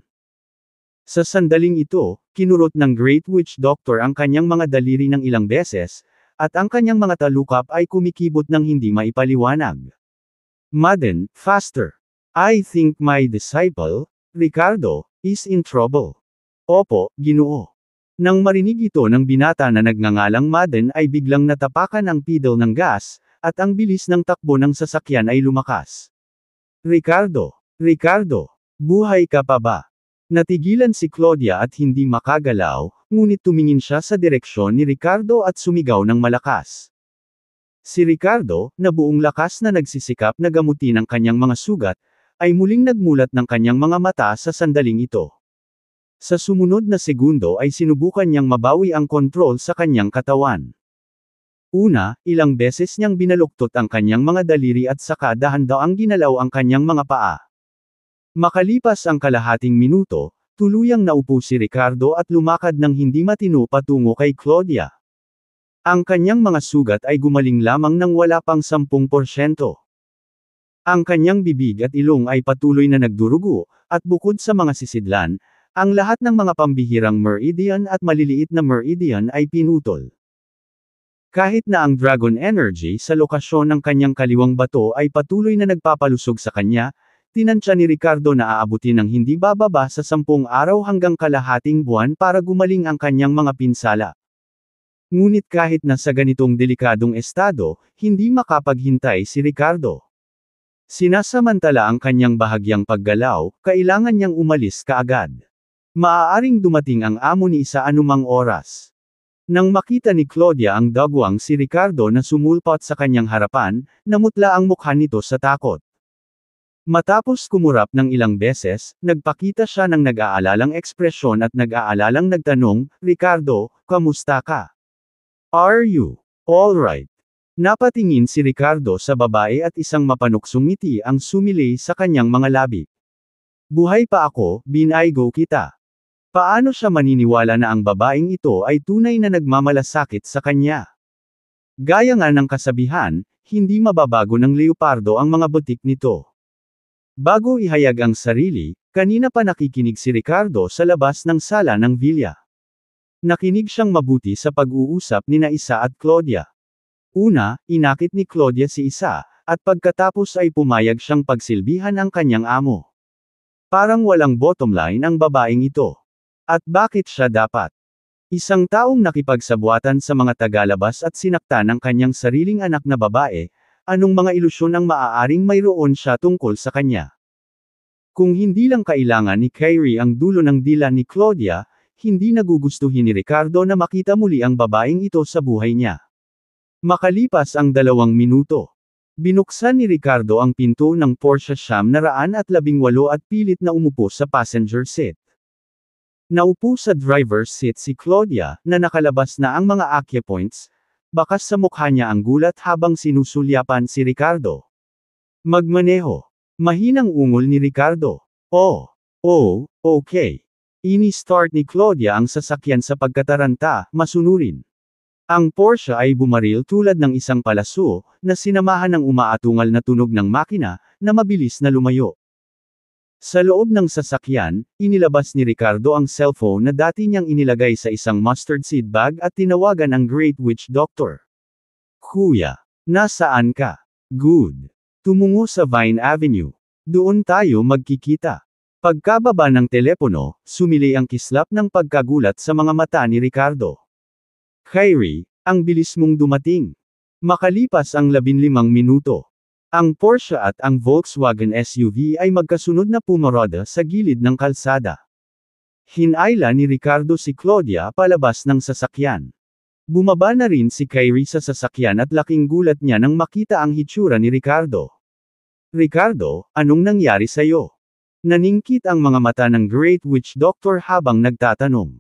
Sa sandaling ito, kinurot ng Great Witch Doctor ang kanyang mga daliri ng ilang beses, at ang kanyang mga talukap ay kumikibot ng hindi maipaliwanag. Madden, faster. I think my disciple, Ricardo, is in trouble. Opo, Ginoo. Nang marinig ito ng binata na nagngangalang Madden ay biglang natapakan ang pedal ng gas, at ang bilis ng takbo ng sasakyan ay lumakas. Ricardo, buhay ka pa ba? Natigilan si Claudia at hindi makagalaw, ngunit tumingin siya sa direksyon ni Ricardo at sumigaw ng malakas. Si Ricardo, na buong lakas na nagsisikap na gamutin ang kanyang mga sugat, ay muling nagmulat ng kanyang mga mata sa sandaling ito. Sa sumunod na segundo ay sinubukan niyang mabawi ang kontrol sa kanyang katawan. Una, ilang beses niyang binaluktot ang kanyang mga daliri at saka dahan-daang ginalaw ang kanyang mga paa. Makalipas ang kalahating minuto, tuluyang naupo si Ricardo at lumakad ng hindi matino patungo kay Claudia. Ang kanyang mga sugat ay gumaling lamang ng wala pang 10%. Ang kanyang bibig at ilong ay patuloy na nagdurugo, at bukod sa mga sisidlan, ang lahat ng mga pambihirang meridian at maliliit na meridian ay pinutol. Kahit na ang Dragon Energy sa lokasyon ng kanyang kaliwang bato ay patuloy na nagpapalusog sa kanya, tinansya ni Ricardo na aabutin ng hindi bababa sa 10 araw hanggang kalahating buwan para gumaling ang kanyang mga pinsala. Ngunit kahit na sa ganitong delikadong estado, hindi makapaghintay si Ricardo. Sinasamantala ang kanyang bahagyang paggalaw, kailangan niyang umalis kaagad. Maaaring dumating ang amo ni sa anumang oras. Nang makita ni Claudia ang dagwang si Ricardo na sumulpot sa kanyang harapan, namutla ang mukha nito sa takot. Matapos kumurap ng ilang beses, nagpakita siya ng nag-aalalang ekspresyon at nag-aalalang nagtanong, Ricardo, kamusta ka? Are you alright? Napatingin si Ricardo sa babae at isang mapanuksong ngiti ang sumilay sa kanyang mga labi. Buhay pa ako, binaygo kita. Paano siya maniniwala na ang babaeng ito ay tunay na nagmamalasakit sa kanya? Gaya nga ng kasabihan, hindi mababago ng leopardo ang mga butik nito. Bago ihayag ang sarili, kanina pa nakikinig si Ricardo sa labas ng sala ng villa. Nakinig siyang mabuti sa pag-uusap ni Isa at Claudia. Una, inakit ni Claudia si Isa, at pagkatapos ay pumayag siyang pagsilbihan ang kanyang amo. Parang walang bottom line ang babaeng ito. At bakit siya dapat? Isang taong nakipagsabuatan sa mga tagalabas at sinaktan ng kanyang sariling anak na babae, anong mga ilusyon ang maaaring mayroon siya tungkol sa kanya? Kung hindi lang kailangan ni Kyrie ang dulo ng dila ni Claudia, hindi nagugustuhin ni Ricardo na makita muli ang babaeng ito sa buhay niya. Makalipas ang 2 minuto, binuksan ni Ricardo ang pinto ng Porsche 918 at pilit na umupo sa passenger seat. Naupo sa driver's seat si Claudia, na nakalabas na ang mga acupoints, bakas sa mukha niya ang gulat habang sinusulyapan si Ricardo. Magmaneho. Mahinang ungol ni Ricardo. Oh, okay. Ini-start ni Claudia ang sasakyan sa pagkataranta, masunurin. Ang Porsche ay bumaril tulad ng isang palaso, na sinamahan ng umaatungal na tunog ng makina, na mabilis na lumayo. Sa loob ng sasakyan, inilabas ni Ricardo ang cellphone na dati niyang inilagay sa isang mustard seed bag at tinawagan ang Great Witch Doctor. Kuya, nasaan ka? Good. Tumungo sa Vine Avenue. Doon tayo magkikita. Pagkababa ng telepono, sumilay ang kislap ng pagkagulat sa mga mata ni Ricardo. Kyrie, ang bilis mong dumating. Makalipas ang 15 minuto. Ang Porsche at ang Volkswagen SUV ay magkasunod na pumarada sa gilid ng kalsada. Hinayla ni Ricardo si Claudia palabas ng sasakyan. Bumaba na rin si Kyrie sa sasakyan at laking gulat niya nang makita ang hitsura ni Ricardo. Ricardo, anong nangyari sa'yo? Naningkit ang mga mata ng Great Witch Doctor habang nagtatanong.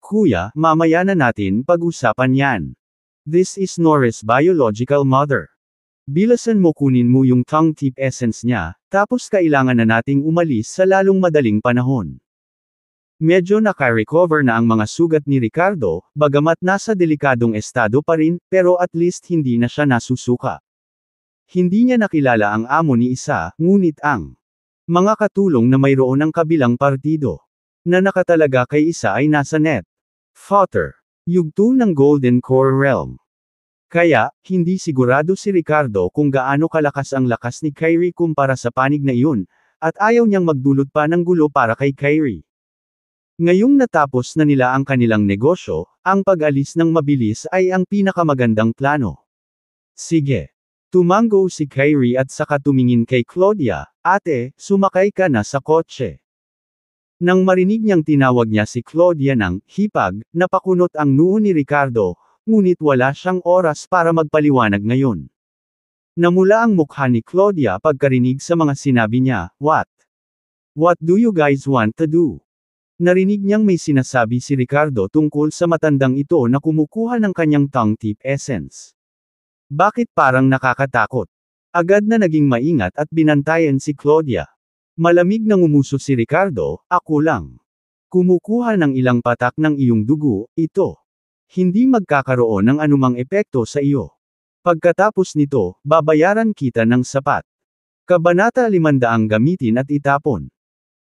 Kuya, mamaya na natin pag-usapan yan. This is Norris' biological mother. Bilasan mo kunin mo yung tongue tip essence niya, tapos kailangan na nating umalis sa lalong madaling panahon. Medyo naka-recover na ang mga sugat ni Ricardo, bagamat nasa delikadong estado pa rin, pero at least hindi na siya nasusuka. Hindi niya nakilala ang amo ni Isa, ngunit ang mga katulong na mayroon ng kabilang partido na nakatalaga kay Isa ay nasa net. Fodder. Yugto ng Golden Core Realm. Kaya, hindi sigurado si Ricardo kung gaano kalakas ang lakas ni Kyrie kumpara sa panig na iyon, at ayaw niyang magdulot pa ng gulo para kay Kyrie. Ngayong natapos na nila ang kanilang negosyo, ang pag-alis ng mabilis ay ang pinakamagandang plano. Sige. Tumango si Kyrie at saka tumingin kay Claudia, ate, sumakay ka na sa kotse. Nang marinig niyang tinawag niya si Claudia ng hipag, napakunot ang noo ni Ricardo, ngunit wala siyang oras para magpaliwanag ngayon. Namula ang mukha ni Claudia pagkarinig sa mga sinabi niya, What? What do you guys want to do? Narinig niyang may sinasabi si Ricardo tungkol sa matandang ito na kumukuha ng kanyang tongue tip essence. Bakit parang nakakatakot? Agad na naging maingat at binantayan si Claudia. Malamig na ngumuso si Ricardo, ako lang. Kumukuha ng ilang patak ng iyong dugo, ito. Hindi magkakaroon ng anumang epekto sa iyo. Pagkatapos nito, babayaran kita ng sapat. Kabanata 500 gamitin at itapon.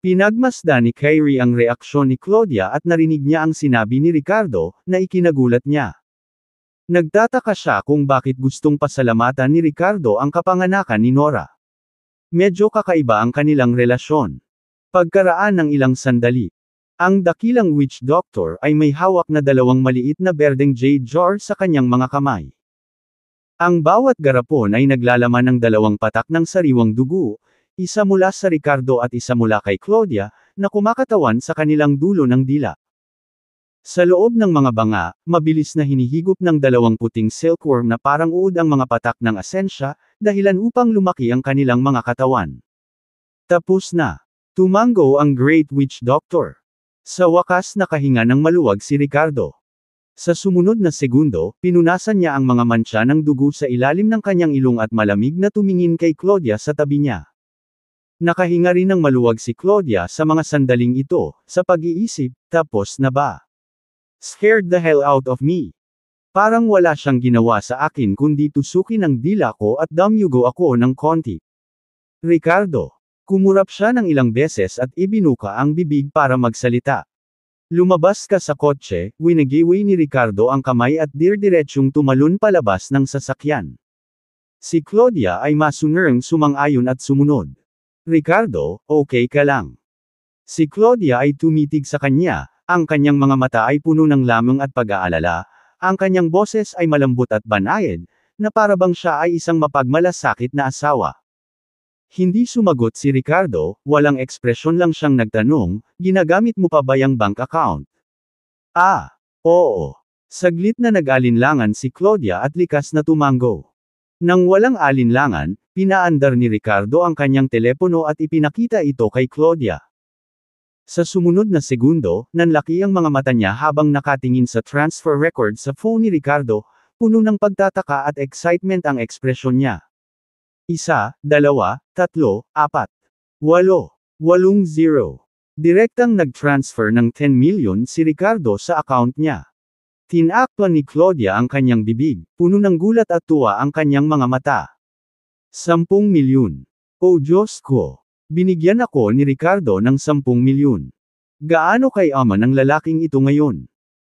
Pinagmasdan ni Kyrie ang reaksyon ni Claudia at narinig niya ang sinabi ni Ricardo, na ikinagulat niya. Nagtataka siya kung bakit gustong pasalamatan ni Ricardo ang kapanganakan ni Nora. Medyo kakaiba ang kanilang relasyon. Pagkaraan ng ilang sandali, ang dakilang witch doctor ay may hawak na dalawang maliit na berdeng jade jar sa kanyang mga kamay. Ang bawat garapon ay naglalaman ng dalawang patak ng sariwang dugo, isa mula sa Ricardo at isa mula kay Claudia, na kumakatawan sa kanilang dulo ng dila. Sa loob ng mga banga, mabilis na hinihigop ng dalawang puting silkworm na parang uod ang mga patak ng asensya, dahilan upang lumaki ang kanilang mga katawan. Tapos na. Tumango ang Great Witch Doctor. Sa wakas nakahinga ng maluwag si Ricardo. Sa sumunod na segundo, pinunasan niya ang mga mantsa ng dugo sa ilalim ng kanyang ilong at malamig na tumingin kay Claudia sa tabi niya. Nakahinga rin ng maluwag si Claudia sa mga sandaling ito, sa pag-iisip, tapos na ba? Scared the hell out of me. Parang wala siyang ginawa sa akin kundi tusukin ang dila ko at damyugo ako ng konti. Ricardo. Kumurap siya ng ilang beses at ibinuka ang bibig para magsalita. Lumabas ka sa kotse, winagiwi ni Ricardo ang kamay at dirdiretsyong tumalon palabas ng sasakyan. Si Claudia ay masunurang sumang-ayon at sumunod. Ricardo, okay ka lang. Si Claudia ay tumitig sa kanya, ang kanyang mga mata ay puno ng lamang at pag-aalala, ang kanyang boses ay malambot at banayad, na parabang siya ay isang mapagmalasakit na asawa. Hindi sumagot si Ricardo, walang ekspresyon lang siyang nagtanong, ginagamit mo pa ba yung bank account? Ah, oo. Saglit na nag-alinlangan si Claudia at likas na tumango. Nang walang alinlangan, pinaandar ni Ricardo ang kanyang telepono at ipinakita ito kay Claudia. Sa sumunod na segundo, nanlaki ang mga mata niya habang nakatingin sa transfer record sa phone ni Ricardo, puno ng pagtataka at excitement ang ekspresyon niya. 1, 2, 3, 4, 8. 8-0. Direktang nag-transfer ng 10 million si Ricardo sa account niya. Tinakpan ni Claudia ang kanyang bibig, puno ng gulat at tuwa ang kanyang mga mata. 10 milyon. Oh Diyos ko! Binigyan ako ni Ricardo ng 10 milyon. Gaano kayaman ang lalaking ito ngayon?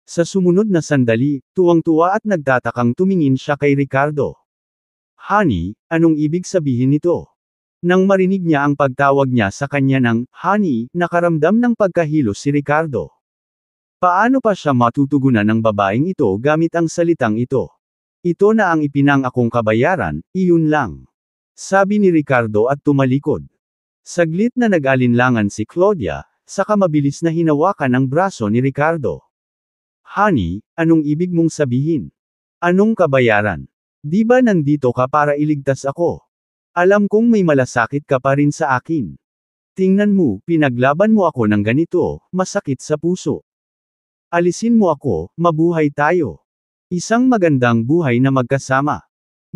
Sa sumunod na sandali, tuwang-tuwa at nagtatakang tumingin siya kay Ricardo. Honey, anong ibig sabihin nito? Nang marinig niya ang pagtawag niya sa kanya ng honey, nakaramdam ng pagkahilos si Ricardo. Paano pa siya matutugunan ng babaeng ito gamit ang salitang ito? Ito na ang ipinangakong kabayaran, iyon lang. Sabi ni Ricardo at tumalikod. Saglit na nag-alinlangan si Claudia, saka mabilis na hinawakan ang braso ni Ricardo. Honey, anong ibig mong sabihin? Anong kabayaran? Di ba nandito ka para iligtas ako? Alam kong may malasakit ka pa rin sa akin. Tingnan mo, pinaglaban mo ako ng ganito, masakit sa puso. Alisin mo ako, mabuhay tayo. Isang magandang buhay na magkasama.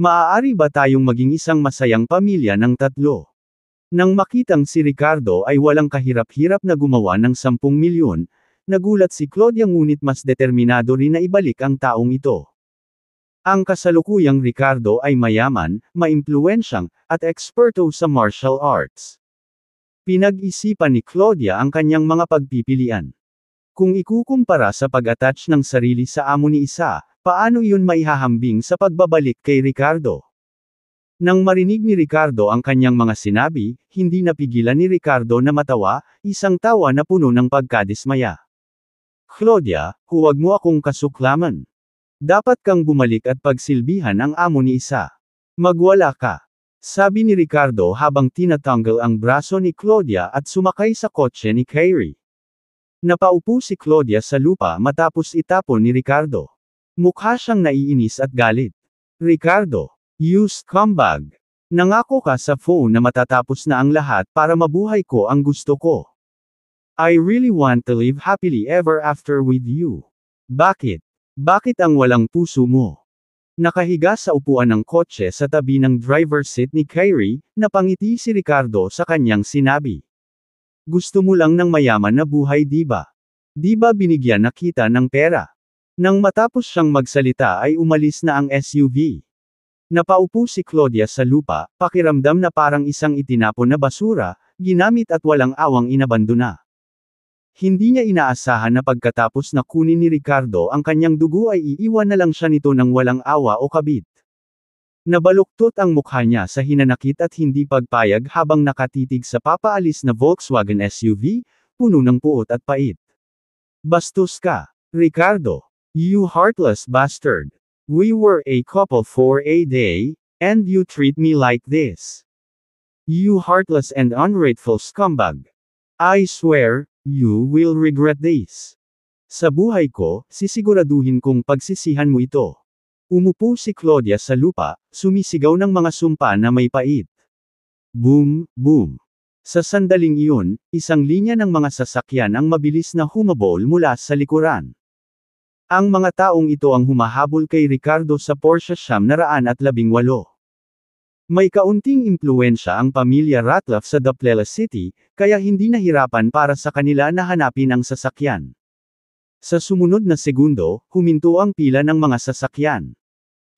Maaari ba tayong maging isang masayang pamilya ng tatlo? Nang makitang si Ricardo ay walang kahirap-hirap na gumawa ng 10 milyon, nagulat si Claudia ngunit mas determinado rin na ibalik ang taong ito. Ang kasalukuyang Ricardo ay mayaman, maimpluwensyang, at eksperto sa martial arts. Pinag-isipan ni Claudia ang kanyang mga pagpipilian. Kung ikukumpara sa pag-attach ng sarili sa amo ni isa, paano iyon maihahambing sa pagbabalik kay Ricardo? Nang marinig ni Ricardo ang kanyang mga sinabi, hindi napigilan ni Ricardo na matawa, isang tawa na puno ng pagkadismaya. Claudia, huwag mo akong kasuklaman. Dapat kang bumalik at pagsilbihan ang amo ni isa. Magwala ka. Sabi ni Ricardo habang tinatanggal ang braso ni Claudia at sumakay sa kotse ni Kyrie. Napaupo si Claudia sa lupa matapos itapon ni Ricardo. Mukha siyang naiinis at galit. Ricardo, you scumbag. Nangako ka sa phone na matatapos na ang lahat para mabuhay ko ang gusto ko. I really want to live happily ever after with you. Bakit? Bakit ang walang puso mo? Nakahiga sa upuan ng kotse sa tabi ng driver's seat ni Kyrie, napangiti si Ricardo sa kanyang sinabi. Gusto mo lang ng mayaman na buhay di ba? Di ba binigyan na kita ng pera? Nang matapos siyang magsalita ay umalis na ang SUV. Napaupo si Claudia sa lupa, pakiramdam na parang isang itinapon na basura, ginamit at walang awang inabandona. Hindi niya inaasahan na pagkatapos na kunin ni Ricardo ang kanyang dugo ay iiwan na lang siya nito ng walang awa o kabit. Nabaluktot ang mukha niya sa hinanakit at hindi pagpayag habang nakatitig sa papaalis na Volkswagen SUV, puno ng puot at pait. Bastos ka, Ricardo. You heartless bastard. We were a couple for a day, and you treat me like this. You heartless and ungrateful scumbag. I swear, you will regret this. Sa buhay ko, sisiguraduhin kong pagsisihan mo ito. Umupo si Claudia sa lupa, sumisigaw ng mga sumpa na may pait. Boom, boom. Sa sandaling iyon, isang linya ng mga sasakyan ang mabilis na humabol mula sa likuran. Ang mga taong ito ang humahabol kay Ricardo sa Porsche 918. May kaunting impluwensya ang pamilya Ratliff sa Daplela City, kaya hindi nahirapan para sa kanila na hanapin ang sasakyan. Sa sumunod na segundo, huminto ang pila ng mga sasakyan.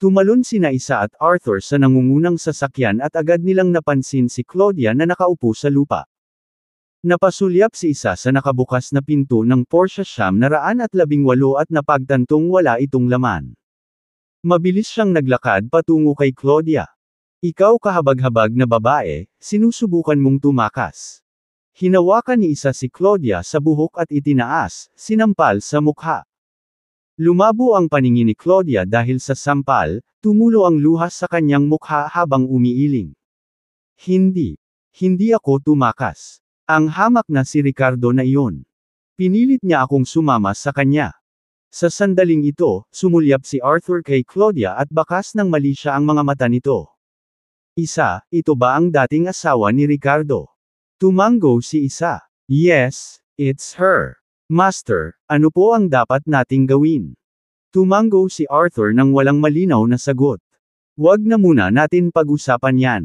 Tumalon sina Isa at Arthur sa nangungunang sasakyan at agad nilang napansin si Claudia na nakaupo sa lupa. Napasulyap si Isa sa nakabukas na pinto ng Porsche 918 at napagtantong wala itong laman. Mabilis siyang naglakad patungo kay Claudia. Ikaw kahabag-habag na babae, sinusubukan mong tumakas. Hinawakan ni Isa si Claudia sa buhok at itinaas, sinampal sa mukha. Lumabo ang paningin ni Claudia dahil sa sampal, tumulo ang luha sa kanyang mukha habang umiiling. Hindi ako tumakas. Ang hamak na si Ricardo na iyon. Pinilit niya akong sumama sa kanya. Sa sandaling ito, sumulyap si Arthur kay Claudia at bakas ng mali siya ang mga mata nito. Isa, ito ba ang dating asawa ni Ricardo? Tumango si Isa. Yes, it's her. Master, ano po ang dapat nating gawin? Tumango si Arthur nang walang malinaw na sagot. Wag na muna natin pag-usapan yan.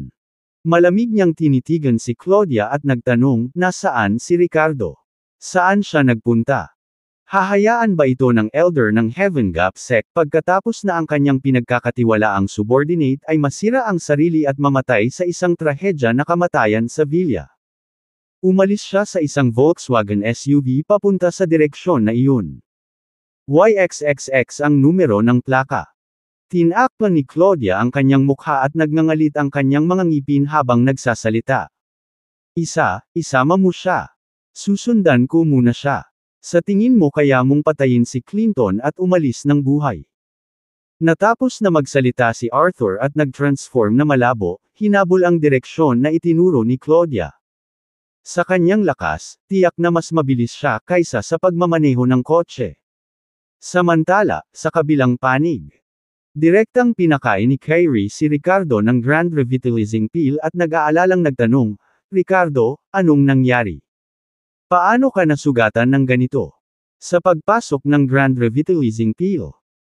Malamig niyang tinitigan si Claudia at nagtanong, nasaan si Ricardo? Saan siya nagpunta? Hahayaan ba ito ng elder ng Heaven Gap sect pagkatapos na ang kanyang pinagkakatiwalaang subordinate ay masira ang sarili at mamatay sa isang trahedya na kamatayan sa villa? Umalis siya sa isang Volkswagen SUV papunta sa direksyon na iyon. YXXX ang numero ng plaka. Tinakpan ni Claudia ang kanyang mukha at nagngangalit ang kanyang mga ngipin habang nagsasalita. Isa, isama mo siya. Susundan ko muna siya. Sa tingin mo kaya mong patayin si Clinton at umalis ng buhay? Natapos na magsalita si Arthur at nag-transform na malabo, hinabol ang direksyon na itinuro ni Claudia. Sa kanyang lakas, tiyak na mas mabilis siya kaysa sa pagmamaneho ng kotse. Samantala, sa kabilang panig, direktang pinakain ni Kyrie si Ricardo ng Grand Revitalizing Pill at nag-aalalang nagtanong, Ricardo, anong nangyari? Paano ka nasugatan ng ganito? Sa pagpasok ng Grand Revitalizing Peel.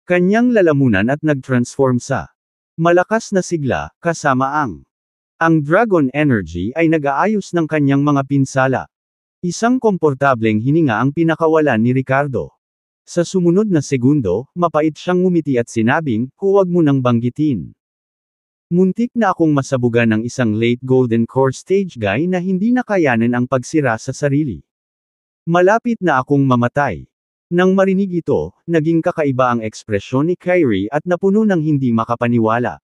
Kanyang lalamunan at nag-transform sa malakas na sigla, kasama ang Dragon Energy ay nag-aayos ng kanyang mga pinsala. Isang komportableng hininga ang pinakawalan ni Ricardo. Sa sumunod na segundo, mapait siyang ngumiti at sinabing, huwag mo nang banggitin. Muntik na akong masabugan ng isang late Golden Core stage guy na hindi nakayanan ang pagsira sa sarili. Malapit na akong mamatay. Nang marinig ito, naging kakaiba ang ekspresyon ni Kyrie at napuno ng hindi makapaniwala.